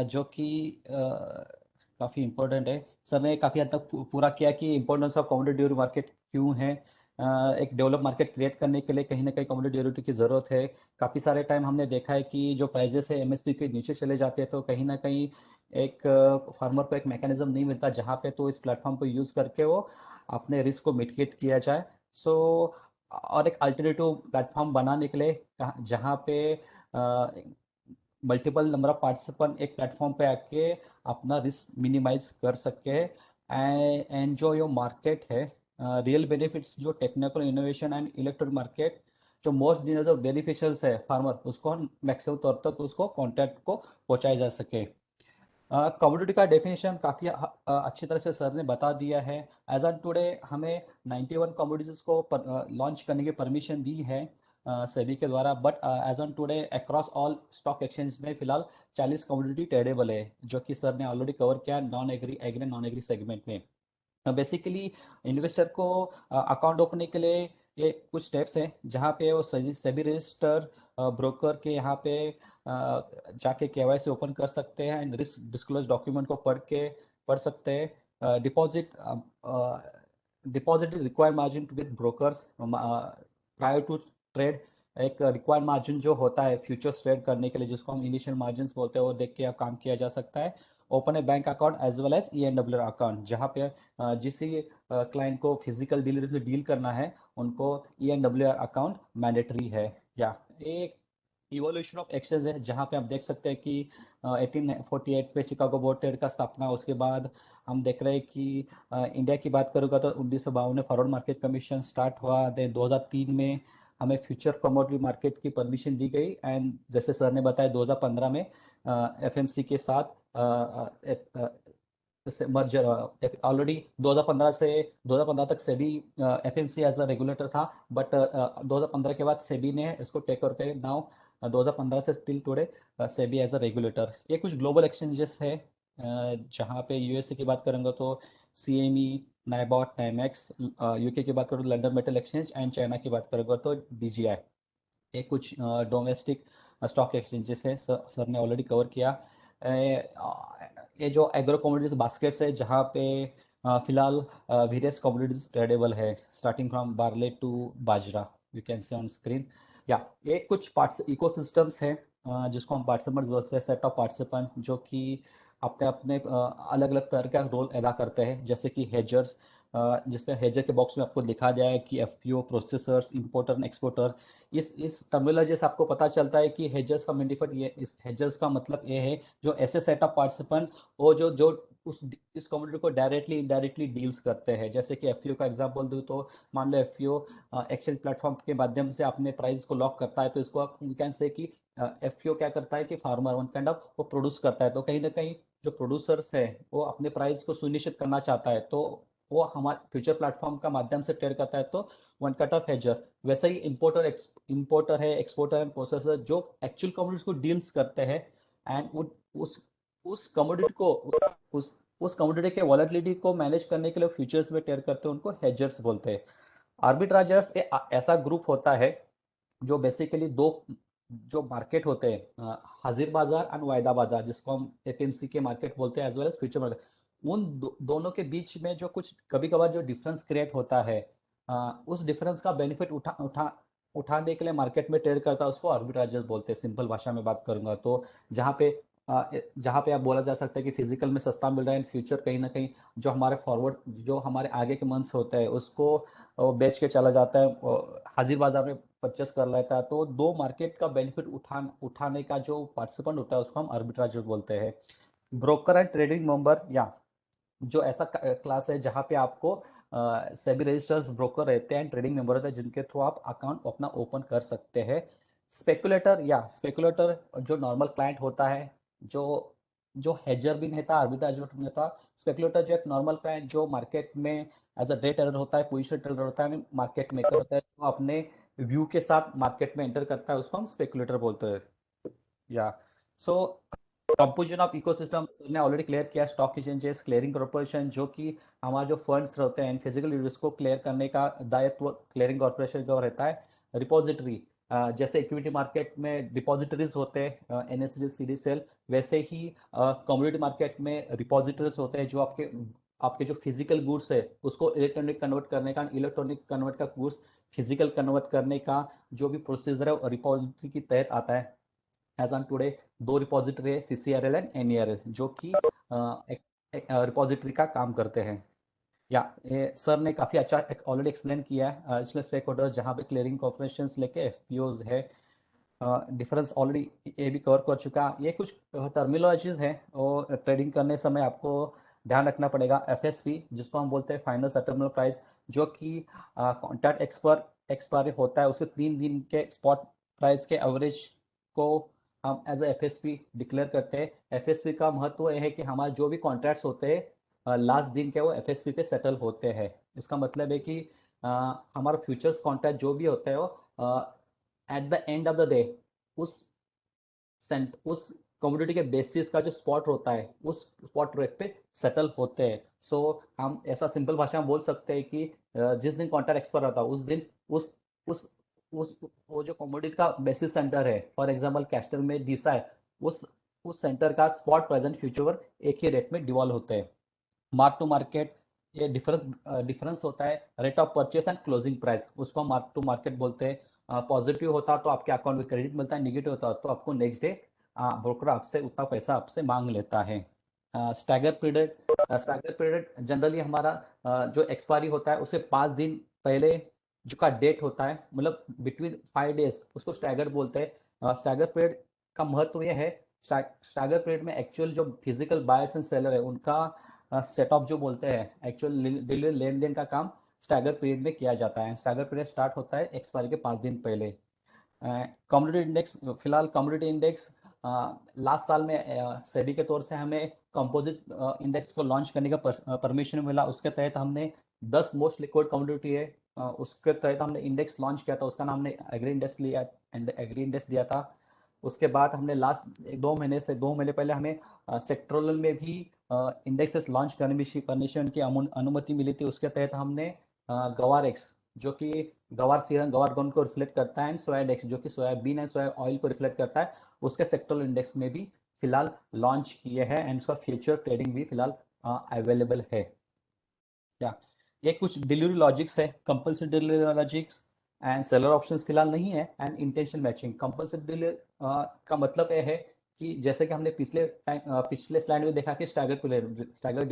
जो कि काफ़ी इम्पोर्टेंट है। सर ने काफ़ी हद तक पूरा किया कि importance of commodity durative market क्यों है। एक डेवलप मार्केट क्रिएट करने के लिए कहीं ना कहीं कमोडिटी ड्यूरेटिव की ज़रूरत है। काफ़ी सारे टाइम हमने देखा है कि जो प्राइजेस है एमएसपी के नीचे चले जाते हैं, तो कहीं ना कहीं एक फार्मर को एक मैकेनिज्म नहीं मिलता जहाँ पे तो इस प्लेटफॉर्म को यूज़ करके वो अपने रिस्क को मिटिगेट किया जाए। सो और एक अल्टरनेटिव प्लेटफॉर्म बनाने के लिए जहाँ पे मल्टीपल नंबर ऑफ पार्टिसिपेंट एक प्लेटफॉर्म पे आके अपना रिस्क मिनिमाइज कर सके एंड जो यो मार्केट है, रियल बेनिफिट्स जो technical innovation and electronic market जो मोस्ट जो बेनिफिशियल्स है फार्मर, उसको हम मैक्सिमम तौर तक उसको कॉन्टैक्ट को पहुंचाया जा सके। कमोडिटी का डेफिनेशन काफ़ी अच्छी तरह से सर ने बता दिया है। एज ऑन टुडे हमें 91 कमोडिटीज़ को लॉन्च करने की परमिशन दी है सेबी के द्वारा, but as on today across all stock exchange में फिलहाल 40 कमोडिटी ट्रेडेबल है, जो कि सर ने ऑलरेडी कवर किया non agri agri non agri segment में। बेसिकली इन्वेस्टर को अकाउंट ओपनिंग के लिए ये कुछ स्टेप्स हैं जहाँ पे वो सेबी रजिस्टर ब्रोकर के यहाँ पे जाके केवाईसी ओपन कर सकते हैं एंड रिस्क डिस्क्लोज डॉक्यूमेंट को पढ़ सकते हैं। Deposit required margin with brokers prior to trade. एक रिक्वायर्ड मार्जिन जो होता है फ्यूचर्स ट्रेड करने के लिए, जिसको हम इनिशियल मार्जिन बोलते हैं, वो देख के काम किया जा सकता है। Open a bank account as well as ENWR account, जहाँ पे जिस क्लाइंट को फिजिकल डीलर से डील करना है उनको ENWR अकाउंट मैंडेटरी है। या एक इवोल्यूशन ऑफ एक्सचेंज है जहाँ पे आप देख सकते हैं कि 1848 पे शिकागो बोर्ड ट्रेड का स्थापना, उसके बाद हम देख रहे हैं कि इंडिया की बात करूँगा तो 1952 में फॉरवर्ड मार्केट कमीशन स्टार्ट हुआ। देन 2003 में हमें फ्यूचर कमोडिटी मार्केट की परमिशन दी गई एंड जैसे सर ने बताया 2015 में FMC के साथ मर्जर ऑलरेडी 2015 से 2015 तक SEBI FMC as a regulator था, बट 2015 के बाद सेबी ने इसको टेक ओवर कर नाउ 2015 से still today SEBI as a regulator. ये कुछ ग्लोबल एक्सचेंजेस है जहाँ पे यूएसए की बात करेंगे तो CME, नाइबॉट, नाइमेक्स, यूके की बात करें तो London metal exchange and China की बात करेंगे तो DGI। ये कुछ डोमेस्टिक स्टॉक एक्सचेंजेस है, सर ने ऑलरेडी कवर किया। ये जो एग्रो कमोडिटीज बास्केट्स है जहाँ पे फिलहाल वेरियस कमोडिटीज ट्रेडेबल है starting from barley to bajra, you can see on screen. या ये कुछ पार्ट्स इकोसिस्टम्स है जिसको हम पार्टिसिपेंट्स बोलते हैं, सेट ऑफ पार्टिसिपेंट जो कि अपने अपने अलग अलग तरह का रोल अदा करते हैं, जैसे कि हेजर्स, जिसमें हेजर के बॉक्स में आपको दिखा दिया है कि FPO, processors, importer and exporter. इस टर्मिनोलॉजी से आपको पता चलता है कि हेजर्स का बेनिफिट ये, इस हेजर्स का मतलब ये है जो ऐसे सेट ऑफ पार्टिसिपेंट वो जो जो उस इस कम्युनिटी को डायरेक्टली इनडायरेक्टली डील्स करते हैं। जैसे कि FPO का एग्जांपल दूं तो मान लो FPO एक्सचेंज प्लेटफॉर्म के माध्यम से अपने प्राइस को लॉक करता है, तो इसको आप कैन से कि FPO क्या करता है कि फार्मर वन काइंड ऑफ वो प्रोड्यूस करता है, तो कहीं ना कहीं जो प्रोड्यूसर्स है वो अपने प्राइस को सुनिश्चित करना चाहता है, तो वो हमारे फ्यूचर प्लेटफॉर्म का माध्यम से ट्रेड करता है, तो वन कट ऑफ हेजर। वैसे ही इंपोर्टर है, एक्सपोर्टर एंड प्रोसेसर जो एक्चुअल कमोडिटी को डील्स करते हैं एंड उस उस कमोडिटी को उस कमोडिटी के वॉलेटिलिटी को मैनेज करने के लिए फ्यूचर्स में ट्रेड करते हैं, उनको हेजर्स बोलते हैं। आर्बिट्राजर्स ऐसा ग्रुप होता है जो बेसिकली दो जो मार्केट होते हैं, हाजिर बाजार एंड वायदा बाजार, जिसको हम FMC के मार्केट बोलते हैं as well as future market, उन दोनों के बीच में जो कुछ कभी कभार जो डिफरेंस क्रिएट होता है, उस डिफरेंस का बेनिफिट उठाने के लिए मार्केट में ट्रेड करता है, उसको आर्बिट्राजर्स बोलते हैं। सिंपल भाषा में बात करूंगा तो जहाँ पे आप बोला जा सकता है कि फिजिकल में सस्ता मिल रहा है, फ्यूचर कहीं ना कहीं जो हमारे फॉरवर्ड जो हमारे आगे के मंथ्स होते हैं उसको बेच के चला जाता है, हाजिर बाजार में परचेस कर लेता है, तो दो मार्केट का बेनिफिट उठाने का जो पार्टिसिपेंट होता है उसको हम आर्बिट्राजर बोलते हैं। ब्रोकर एंड ट्रेडिंग मेंबर, या जो ऐसा क्लास है जहाँ पे आपको सेबी रजिस्टर्स ब्रोकर रहते हैं, ट्रेडिंग मेंबर होते हैं, जिनके थ्रू आप अकाउंट अपना ओपन कर सकते हैं। स्पेकुलेटर, या स्पेकुलेटर जो नॉर्मल क्लाइंट होता है, जो जो हेजर भी नहीं था, आर्बिट्राजर नहीं था। स्पेकुलेटर जो एक नॉर्मल क्लाइंट जो मार्केट में एज अ डे ट्रेडर होता है, पोजिशन ट्रेडर होता है, मार्केट मेकर होता है, जो अपने व्यू के साथ मार्केट में एंटर करता है उसको हम स्पेकुलेटर बोलते हैं। या सो कंपोजिशन ऑफ इकोसिस्टम सर ने ऑलरेडी क्लियर किया, स्टॉक एक्सचेंजेस, क्लियरिंग कॉर्पोरेशन जो कि हमारे जो फंड्स रहते हैं फिजिकल यूनिट्स को क्लियर करने का दायित्व क्लियरिंग कॉर्पोरेशन का रहता है। रिपोजिटरी जैसे इक्विटी मार्केट में डिपॉजिटरीज होते हैं एनएसडी सीडी सेल, वैसे ही कमोडिटी मार्केट में रिपोजिटरीज होते हैं जो आपके आपके जो फिजिकल गुड्स है उसको इलेक्ट्रॉनिक कन्वर्ट करने का, इलेक्ट्रॉनिक कन्वर्ट का गुड्स फिजिकल कन्वर्ट करने का जो भी प्रोसीजर है रिपोजिटरी के तहत आता है। एज ऑन टुडे 2 रिपोजिटरी है, CCRL एंड NERL, जो कि रिपोजिटरी का काम करते हैं। या सर ने काफ़ी अच्छा ऑलरेडी एक्सप्लेन किया है एडिशनल स्टेक होल्डर जहाँ पे क्लियरिंग कॉर्पोरेशन लेके FPOs है, डिफरेंस ऑलरेडी ये भी कवर कर चुका। ये कुछ टर्मिनोलॉजीज हैं और ट्रेडिंग करने समय आपको ध्यान रखना पड़ेगा। FSP जिसको हम बोलते हैं फाइनल सेटलमेंट प्राइस, जो कि कॉन्ट्रैक्ट एक्सपायरी होता है उसके 3 दिन के स्पॉट प्राइस के एवरेज को हम एज ए FSP डिक्लेयर करते हैं। FSP का महत्व यह है कि हमारे जो भी कॉन्ट्रैक्ट्स होते हैं लास्ट दिन के वो FSP पे सेटल होते हैं। इसका मतलब है कि हमारा फ्यूचर्स कॉन्ट्रैक्ट जो भी होता है वो at the end of the day उस उस कमोडिटी के बेसिस का जो स्पॉट होता है उस स्पॉट रेट पे सेटल होते हैं। सो हम ऐसा सिंपल भाषा में बोल सकते हैं कि जिस दिन कॉन्ट्रैक्ट एक्सपायर होता है उस दिन उस उस उस वो जो कमोडिटी का बेसिस सेंटर है, फॉर एग्जांपल कैस्टर में डीसा है, उस सेंटर का स्पॉट प्रेजेंट फ्यूचर एक ही रेट में डिवॉल्व होते हैं। मार्क टू मार्केट ये डिफरेंस होता है rate of purchase and closing price, उसको हम मार्क टू मार्केट बोलते हैं। पॉजिटिव होता तो आपके अकाउंट में क्रेडिट मिलता है, नेगेटिव होता तो आपको नेक्स्ट डे ब्रोकर आपसे उतना पैसा आपसे मांग लेता है। स्टैगर पीरियड जनरली हमारा जो एक्सपायरी होता है उससे 5 दिन पहले जो का डेट होता है, मतलब बिटवीन 5 डेज, उसको स्टैगर बोलते हैं। स्टैगर पीरियड का महत्व यह है, स्टैगर पीरियड में एक्चुअल जो फिजिकल बायर्स एंड सेलर है उनका सेटअप जो बोलते हैं एक्चुअल डिलीवरी लेन देन का काम स्टैगर पीरियड में किया जाता है। स्टैगर पीरियड स्टार्ट होता है एक्सपायरी के 5 दिन पहले। कम्युनिटी इंडेक्स, फिलहाल कम्युनिटी इंडेक्स लास्ट साल में सेबी के तौर से हमें कंपोजिट इंडेक्स को लॉन्च करने का परमिशन मिला। उसके तहत हमने 10 मोस्ट लिक्विड कम्युनिटी है उसके तहत हमने इंडेक्स लॉन्च किया था, उसका नाम हमने एग्री इंडेक्स लिया एंड एग्री इंडेक्स दिया था। उसके बाद हमने लास्ट 2 महीने पहले हमें सेक्टोरल में भी इंडेक्सेस लॉन्च करने की परमिशन की अनुमति मिली थी। उसके तहत हमने गवार एक्स जो कि गवार सीरम गवार गम को रिफ्लेक्ट करता है एंड सोया एक्स जो कि सोयाबीन एंड सोया ऑयल को रिफ्लेक्ट करता है, उसके सेक्टोरल इंडेक्स में भी फिलहाल लॉन्च किए हैं एंड उसका फ्यूचर ट्रेडिंग भी फिलहाल अवेलेबल है। क्या ये कुछ डिलीवरी लॉजिक्स है, compulsory delivery logics and seller options फिलहाल नहीं है and intention matching. Compulsory delivery का मतलब यह है कि जैसे कि हमने पिछले स्लाइड में देखा कि स्टैगर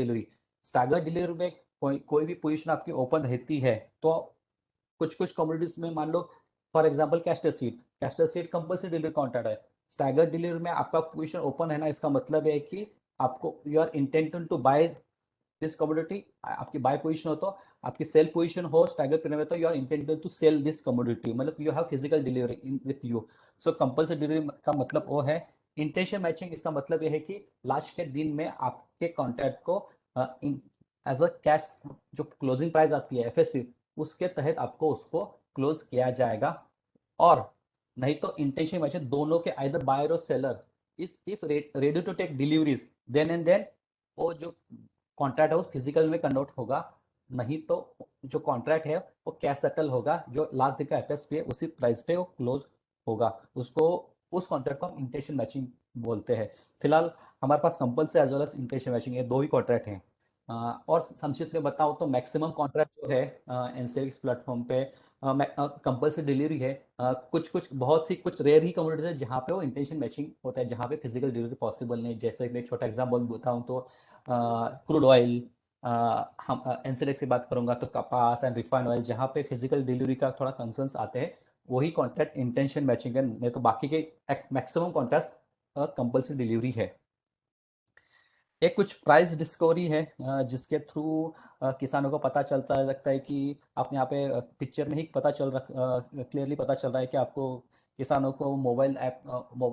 डिलीवरी में कोई भी पोजीशन आपकी ओपन रहती है तो कुछ कुछ कमोडिटीज में मान लो for example castor seed compulsory delivery contract है। स्टैगर डिलीवरी में आपका पोजीशन ओपन है ना, इसका मतलब है कि आपको you are intended to buy this commodity, आपकी बाय पोजीशन हो तो आपकी सेल पोजीशन हो स्टैगर पीरियड में तो you are intended to sell this commodity, मतलब you have physical delivery in with you. So compulsory delivery का मतलब वो है। इंटेंशन मैचिंग इसका मतलब ये है कि लास्ट के दिन में आपके कॉन्ट्रैक्ट को एज अ कैश जो क्लोजिंग प्राइस आती है FSP उसके तहत आपको उसको क्लोज किया जाएगा। और नहीं तो इंटेंशन मैचिंग दोनों के आइदर बायर और seller if ready to take deliveries then and then वो जो कॉन्ट्रैक्ट है वो फिजिकल में कन्वर्ट होगा, नहीं तो जो कॉन्ट्रैक्ट है वो कैश सेटल होगा, जो लास्ट दिन का FSP है उसी प्राइस पे वो क्लोज होगा। उसको उस कॉन्ट्रैक्ट को हम इंटेंशन मैचिंग बोलते हैं। फिलहाल हमारे पास compulsory as well as intention matching है, 2 ही कॉन्ट्रैक्ट हैं। और संक्षिप्त में बताऊं तो मैक्सिमम कॉन्ट्रैक्ट जो है एनसेरिक्स प्लेटफॉर्म पे कंपल्सरी डिलीवरी है। कुछ कुछ बहुत सी कुछ रेयर ही कम्युनिटीज है जहाँ पे वो इंटेंशन मैचिंग होता है, जहाँ पे फिजिकल डिलीवरी पॉसिबल नहीं। जैसे मैं एक छोटा एग्जाम्पल बताऊँ तो क्रूड ऑयल, हम एनसेरिक्स की बात करूंगा तो कपास एंड रिफाइंड ऑयल जहाँ पे फिजिकल डिलीवरी का थोड़ा कंसर्न्स आते हैं वही कॉन्ट्रैक्ट इंटेंशन मैचिंग है, नहीं तो बाकी के मैक्सिमम कॉन्ट्रैक्ट कंपल्सरी डिलीवरी है। एक कुछ प्राइस डिस्कवरी है जिसके थ्रू किसानों को पता चलता लगता है कि आप यहाँ पे पिक्चर में ही पता चल रहा क्लियरली पता चल रहा है कि आपको किसानों को मोबाइल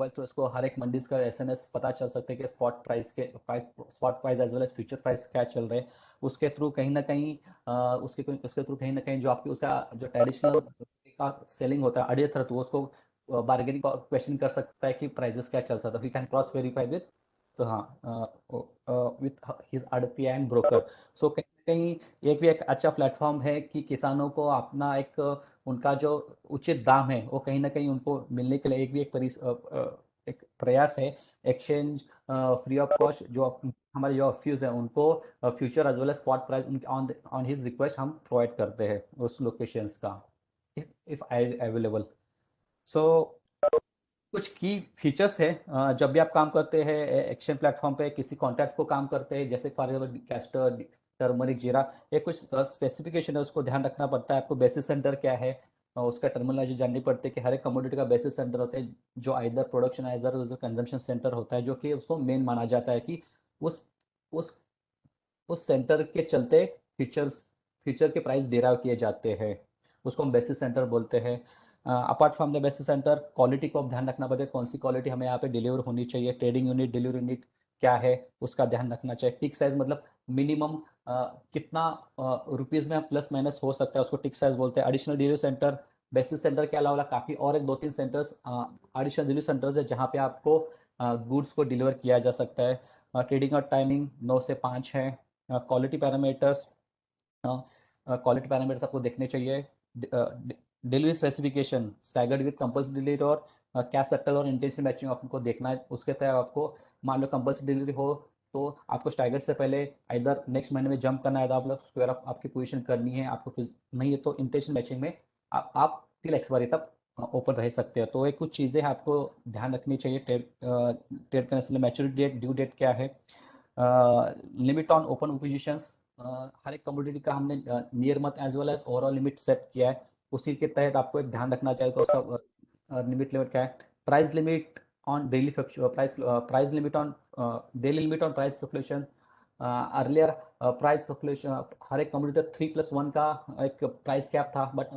थ्रू इसको हर एक मंडी का SMS पता चल सकते हैं कि spot price as well as future price क्या चल रहे हैं। उसके थ्रू कहीं ना कहीं जो आपकी उसका जो ट्रेडिशनल का सेलिंग होता है अड़ियथर, तो उसको बार्गेनिंग क्वेश्चन कर सकता है कि प्राइजेस क्या चल सकता है, he can cross verify with, तो हाँ विथ हिज आड़तिया एंड ब्रोकर। सो कहीं ना कहीं एक भी एक अच्छा प्लेटफॉर्म है कि किसानों को अपना एक उनका जो उचित दाम है वो कहीं ना कहीं उनको मिलने के लिए एक भी एक प्रयास है। एक्सचेंज फ्री ऑफ कॉस्ट, जो हमारे जो फ्यूज है उनको future as well as spot price on his request हम प्रोवाइड करते हैं उस लोकेशंस का, इफ अवेलेबल। सो कुछ की फीचर्स है जब भी आप काम करते हैं एक्शन प्लेटफॉर्म पे, किसी कॉन्टैक्ट को काम करते हैं, जैसे फॉर एग्जाम्पल कैस्टर, टर्मरिक, जीरा, ये कुछ स्पेसिफिकेशन है, उसको ध्यान रखना पड़ता है आपको। बेसिस सेंटर क्या है, उसका टर्मिनोलॉजी जाननी पड़ती है कि हर एक कमोडिटी का बेसिस सेंटर होता है, जो either production either consumption centre होता है, जो कि उसको मेन माना जाता है कि उस उस उस सेंटर के चलते फ्यूचर के प्राइस डिराइव किए जाते हैं, उसको हम बेसिस सेंटर बोलते हैं। Apart from the basis centre, quality को अब ध्यान रखना पड़ेगा, कौन सी क्वालिटी हमें यहाँ पे डिलीवर होनी चाहिए, ट्रेडिंग यूनिट, डिलीवरी यूनिट क्या है उसका ध्यान रखना चाहिए। टिक साइज मतलब मिनिमम कितना रुपीज़ में प्लस माइनस हो सकता है, उसको टिक साइज बोलते हैं। Additional delivery centre, basis centre के अलावा काफ़ी और एक दो तीन सेंटर्स एडिशनल डिलीवरी सेंटर्स है जहाँ पे आपको गुड्स को डिलीवर किया जा सकता है। ट्रेडिंग और टाइमिंग 9 से 5 है। क्वालिटी पैरामीटर्स, क्वालिटी पैरामीटर्स आपको देखने चाहिए। Delivery specification staggered with compulsory delivery और कैश सेटल और इंटेंसिव मैचिंग आपको देखना है। उसके तहत आपको मान लो कंपल्सरी डिलीवरी हो तो आपको स्टैगर्ड से पहले इधर नेक्स्ट महीने में जंप करना है, तो आप लोग स्क्वायर ऑफ आपकी पोजीशन करनी है आपको, नहीं है तो इंटेंसिव मैचिंग में आप टिल एक्सपायरी तक ओपन रह सकते हैं। तो ये कुछ चीज़ें आपको ध्यान रखनी चाहिए ट्रेड करने से। मैच्योरिटी डेट, ड्यू डेट क्या है, लिमिट ऑन ओपन पोजीशंस, हर एक कमोडिटी का हमने near month as well as overall limit set किया है, उसी के तहत आपको एक ध्यान रखना चाहिए। तो उसका लिमिट क्या है, price limit on daily price limit on daily limit on price fluctuation. Earlier price fluctuation हर एक कमोडिटी 3+1 का एक प्राइस कैप था, बट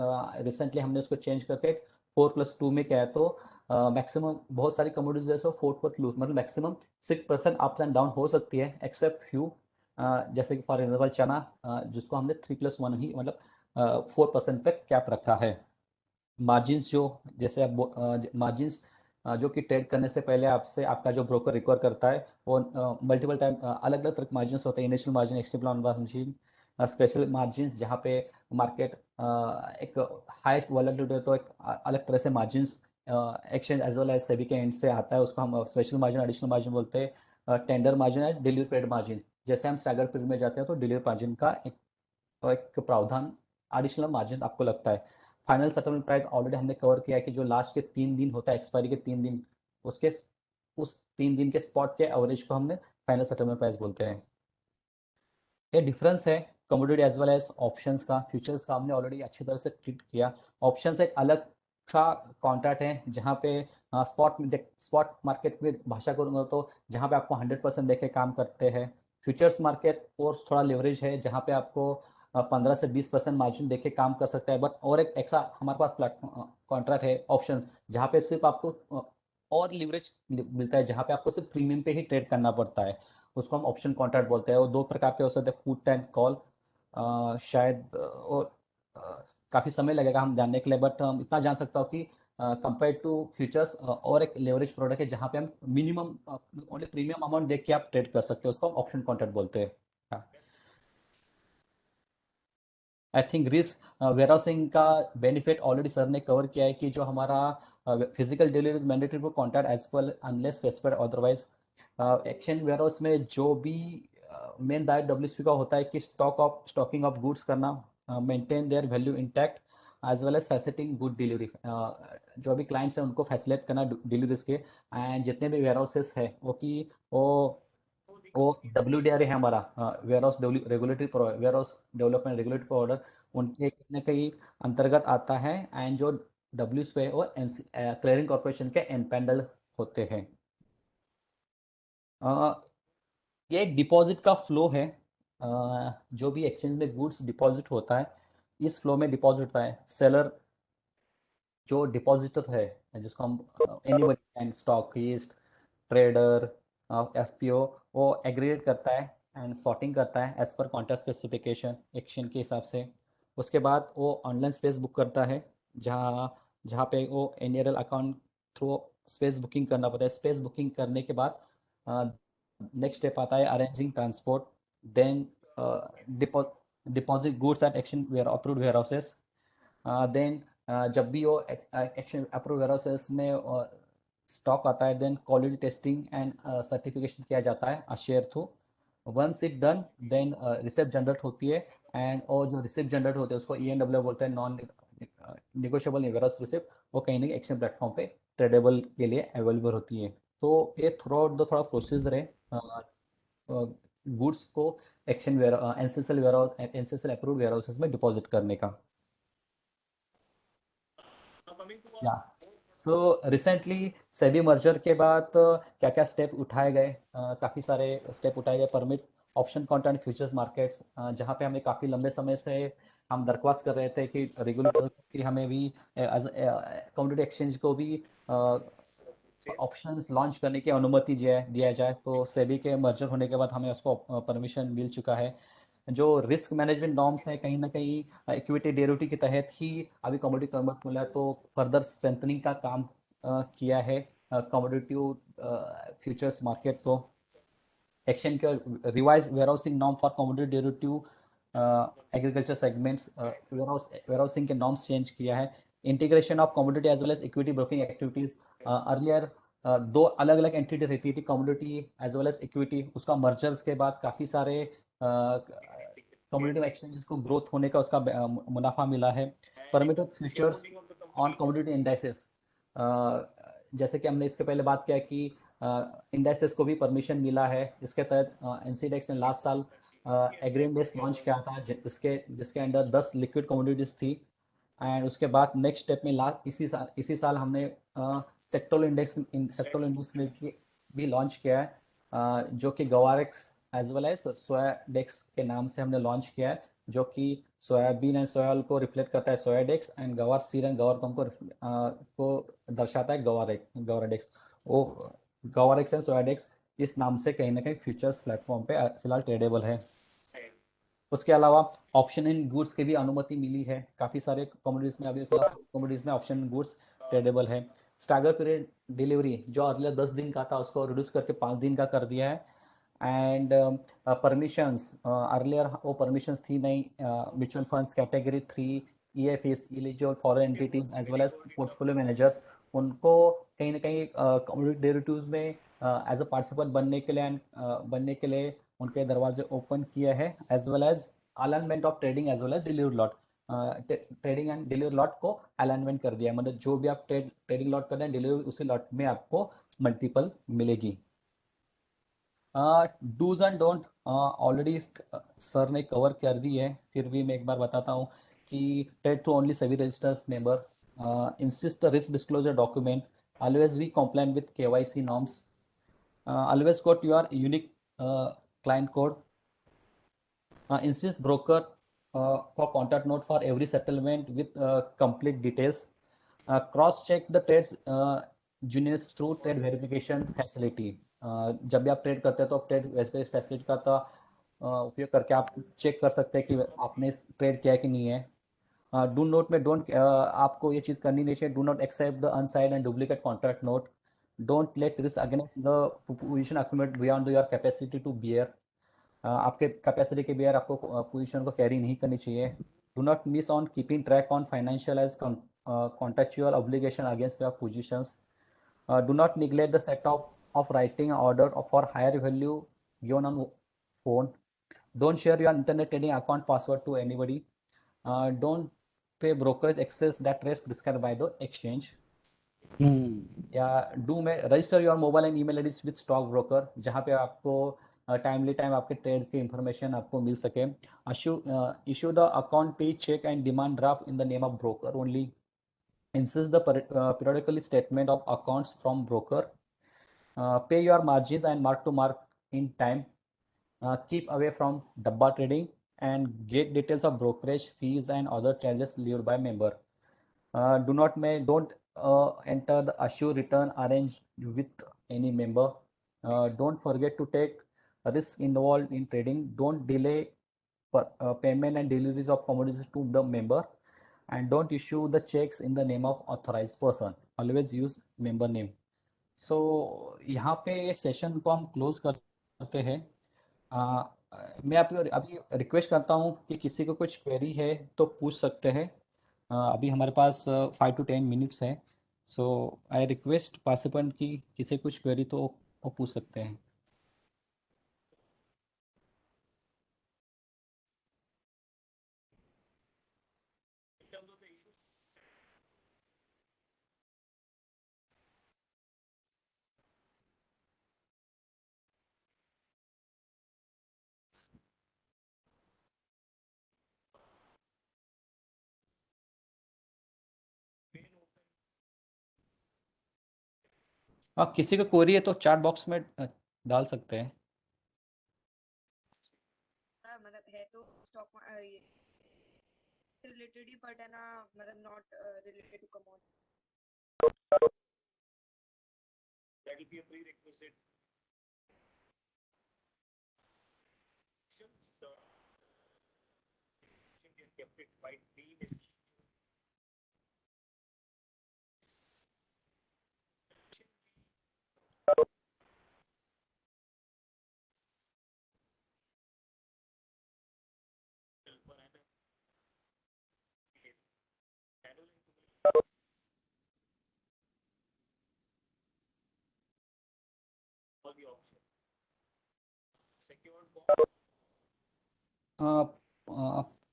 रिसेंटली हमने उसको चेंज करके 4+2 में किया है। तो मैक्सिमम बहुत सारी कमोडिटीज जैसे 4+2 मतलब मैक्सिमम 6% अप एंड डाउन हो सकती है, एक्सेप्ट फ्यू जैसे कि फॉर एग्जाम्पल चना, जिसको हमने 3+1 ही मतलब 4% पे कैप रखा है। मार्जिन्स जो जैसे आप मार्जिन्स जो कि ट्रेड करने से पहले आपसे आपका जो ब्रोकर रिकवर करता है वो मल्टीपल टाइम अलग अलग तरह के मार्जिन्स होते हैं। Initial margin, extensive margin, special margin जहाँ पे मार्केट एक हाईएस्ट वॉलेटिलिटी है तो एक अलग तरह से margins exchange as well as SEBI के एंड से आता है, उसको हम स्पेशल मार्जिन, एडिशनल मार्जिन बोलते हैं। टेंडर मार्जिन है, डिलीवरी पेड मार्जिन, जैसे हम स्टैगर्ड पीरियड में जाते हैं तो डिलीवरी मार्जिन का एक प्रावधान एडिशनल मार्जिन आपको लगता है। फाइनल सेटलमेंट प्राइस ऑलरेडी हमने कवर किया है कि जो लास्ट के 3 दिन होता है, एक्सपायरी के 3 दिन, उसके उस 3 दिन के स्पॉट के एवरेज को हमने फाइनल सेटलमेंट प्राइस बोलते हैं। ये डिफरेंस है commodity as well as options का। फ्यूचर्स का हमने ऑलरेडी अच्छी तरह से ट्रीट किया। ऑप्शंस एक अलग सा कॉन्ट्रैक्ट है जहाँ पे स्पॉट मार्केट में भाषा करूँगा तो जहाँ पे आपको 100% देके काम करते हैं। फ्यूचर्स मार्केट और थोड़ा लेवरेज है जहाँ पे आपको 15 से 20% मार्जिन देके काम कर सकता है। बट और एक ऐसा हमारे पास प्लेटफॉर्म कॉन्ट्रैक्ट है ऑप्शन, जहाँ पे सिर्फ आपको और लिवरेज मिलता है, जहाँ पे आपको सिर्फ प्रीमियम पे ही ट्रेड करना पड़ता है, उसको हम ऑप्शन कॉन्ट्रैक्ट बोलते हैं। वो दो प्रकार के हो सकते हैं, पुट एंड कॉल। शायद और काफ़ी समय लगेगा हम जानने के लिए, बट हम इतना जान सकता हूँ कि कंपेयर टू फ्यूचर्स और एक लेवरेज प्रोडक्ट है जहाँ पे हम मिनिमम ओनली प्रीमियम अमाउंट देख के आप ट्रेड कर सकते हो, उसको हम ऑप्शन कॉन्ट्रैक्ट बोलते हैं। आई थिंक रिस्क वेयरहाउसिंग का बेनिफिट ऑलरेडी सर ने कवर किया है कि जो हमारा physical delivery is mandatory for contract as well unless specified otherwise. Exchange warehouse में जो भी मेन दायित्व डब्ल्यूएसपी का होता है कि स्टॉकिंग ऑफ गुड्स करना, maintain their value intact as well as facilitating good delivery. जो भी क्लाइंट्स हैं उनको फैसिलिटेट करना डिलीवरीज के, एंड जितने भी वेयरहाउसेस है वो WDRA है हमारा, warehouse development regulatory order, उनके कहीं ना कहीं अंतर्गत आता है। एंड जो डब्ल्यू पे वो क्लियरिंग कॉर्पोरेशन के एनपेंडल होते हैं। ये एक डिपॉजिट का फ्लो है। जो भी एक्सचेंज में गुड्स डिपॉजिट होता है, इस फ्लो में डिपॉजिट होता है। सेलर जो डिपॉजिटर है, जिसको हम anybody and stockist, trader, FPO, वो एग्रीगेट करता है एंड सॉर्टिंग करता है as per contract specification exchange के हिसाब से। उसके बाद वो ऑनलाइन स्पेस बुक करता है जहाँ जहाँ पे वो NRL account through space booking करना पड़ता है। स्पेस बुकिंग करने के बाद नेक्स्ट स्टेप आता है arranging transport, then deposit goods at exchange where approved warehouses, then जब भी वो एक्शन अप्रूव वेयर हाउसेस में स्टॉक आता है, then quality testing and certification किया जाता है assayer through. Once it done, then receipt generate होती है, एंड और जो रिसिप्ट जनरेट होते हैं उसको ENW बोलते हैं, नॉन निगोशिएबल वेयरहाउस रिसिप्ट। वो कहीं ना कहीं एक्शन प्लेटफॉर्म पे ट्रेडेबल के लिए अवेलेबल होती है। तो ये थ्रू आउट द थोड़ा प्रोसीजर है गुड्स को action where NCSL where NCSL approved warehouses में डिपॉजिट करने का। या सो रिसेंटली सेबी मर्जर के बाद क्या क्या स्टेप उठाए गए, काफ़ी सारे स्टेप उठाए गए। Permit option contract futures markets, जहाँ पे हमें काफ़ी लंबे समय से हम दरख्वास्त कर रहे थे कि रेगुलेटर की हमें भी एज कम्युनिटी एक्सचेंज को भी ऑप्शंस लॉन्च करने की अनुमति दिया जाए। तो सेबी के मर्जर होने के बाद हमें उसको परमिशन मिल चुका है। जो रिस्क मैनेजमेंट नॉर्म्स है, कहीं ना कहीं इक्विटी डेरिवेटिव के तहत ही अभी कमोडिटी कन्वर्ट मिला है, तो फर्दर स्ट्रेंथनिंग का काम किया है कमोडिटी फ्यूचर्स मार्केट को। एक्शन के revise warehousing norm for commodity derivative agriculture segments, warehousing के नॉर्म्स चेंज किया है। Integration of commodity as well as equity broking activities, earlier दो अलग अलग एंटिटी रहती थी, commodity as well as equity. उसका मर्जर्स के बाद काफ़ी सारे कमोडिटी एक्सचेंजेस को ग्रोथ होने का उसका मुनाफा मिला है। Permitted futures on commodity indexes, जैसे कि हमने इसके पहले बात किया कि इंडेक्सेस को भी परमिशन मिला है। इसके तहत NCDEX ने लास्ट साल एग्रीन डेस्क लॉन्च किया था, जिसके अंडर 10 लिक्विड कमोडिटीज थी। एंड उसके बाद नेक्स्ट स्टेप में इसी साल हमने सेक्टोरल इंडेक्स में भी लॉन्च किया है, जो कि गवारेक्स एज वेल एज सोयाडेक्स के नाम से हमने लॉन्च किया है, जो कि सोयाबीन एंड सोयल को रिफ्लेक्ट करता है सोयाडेक्स, एंड गवार सीड एंड गवार कॉम को दर्शाता है गवारेडेक्स। वो गवारेक्स एंड सोयाडेक्स इस नाम से कहीं ना कहीं फ्यूचर्स प्लेटफॉर्म पे फिलहाल ट्रेडेबल है। उसके अलावा ऑप्शन इन गुड्स की भी अनुमति मिली है। काफ़ी सारे कमोडिटीज में अभी फिलहाल कमोडिटीज में ऑप्शन गुड्स ट्रेडेबल है। स्टैगर पीरियड डिलीवरी जो अर्लियर 10 दिन का था उसको रिड्यूस करके 5 दिन का कर दिया है। एंड परमिशंस, अर्लियर वो परमिशंस थी नहीं। Mutual funds category 3 EFEs, eligible foreign entities as well as portfolio managers, उनको कहीं ना कहीं कमोडिटी डेरिवेटिव्स में एज अ पार्टिसिपेंट बनने के लिए उनके दरवाजे ओपन किए हैं, as well as alignment of trading as well as deliver lot. Trading and deliver lot को अलाइनमेंट कर दिया है, मतलब जो भी आप ट्रेडिंग लॉट कर रहे हैं, डिलीवर उसी लॉट में आपको मल्टीपल मिलेगी। Dos and don't already sir ने कवर कर दी है, फिर भी मैं एक बार बताता हूँ कि trade through only SEBI registered member, insist the risk disclosure document, always be compliant with KYC norms, always quote your unique client code, insist broker for contact note for every settlement with complete details, cross check the trades juniors through trade verification facility। जब भी आप trade करते हैं तो trade verification facility का उपयोग करके आप चेक कर सकते हैं कि आपने ट्रेड किया है कि नहीं है। डू नोट में डोंट आपको ये चीज़ करनी नहीं चाहिए। Do not accept the unsigned and duplicate contract note, don't let risk against the position accumulate beyond your capacity to bear, आपके कैपेसिटी के बियर आपको पोजीशन को कैरी नहीं करनी चाहिए। Do not miss on keeping track on financial as contractual obligation against your positions, do not neglect the set of writing order for higher value given on phone, don't share your internet trading account password to anybody, don't pay brokerage access that rates prescribed by the exchange, या do में register your mobile and email IDs with stock broker, जहाँ पे आपको timely time आपके trades की information आपको मिल सके। Issue the account payee cheque and demand draft in the name of broker only, insist the periodically statement of accounts from broker, pay your margins and mark to mark in time, keep away from dabba trading, and get details of brokerage fees and other charges levied by member. Don't enter the assure return arranged with any member. Don't forget to take risk involved in trading. Don't delay payment and deliveries of commodities to the member. and don't issue the checks in the name of authorized person. Always use member name. So यहाँ पे session को हम close करते हैं. आ, मैं आपको अभी request करता हूँ कि किसी को कुछ क्वेरी है तो पूछ सकते हैं. अभी हमारे पास 5 to 10 minutes है. सो आई रिक्वेस्ट पार्टिसिपेंट की किसी कुछ क्वेरी तो वो पूछ सकते हैं. किसी को क्वेरी है तो चैट बॉक्स में डाल सकते हैं. मतलब है तो स्टॉक रिलेटेड ही बट है ना मतलब not related to commodity. That will be a prerequisite. The kept it quite clean. All the options. Secured bond.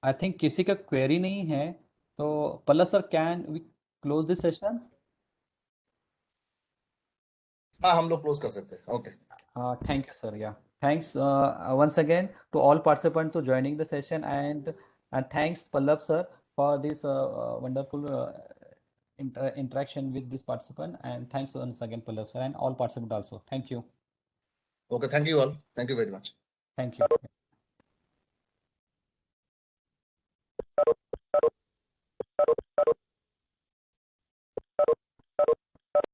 I think किसी का क्वेरी नहीं है तो Pallav sir can we close this session. हाँ हम लोग क्लोज कर सकते हैं. Okay. Thank you, sir. Yeah. Thanks once again to all participants to joining the session, and thanks Pallab sir for this wonderful interaction with this participant, and thanks once again Pallab sir and all participants also. Thank you. Okay, thank you all. Thank you very much. Thank you.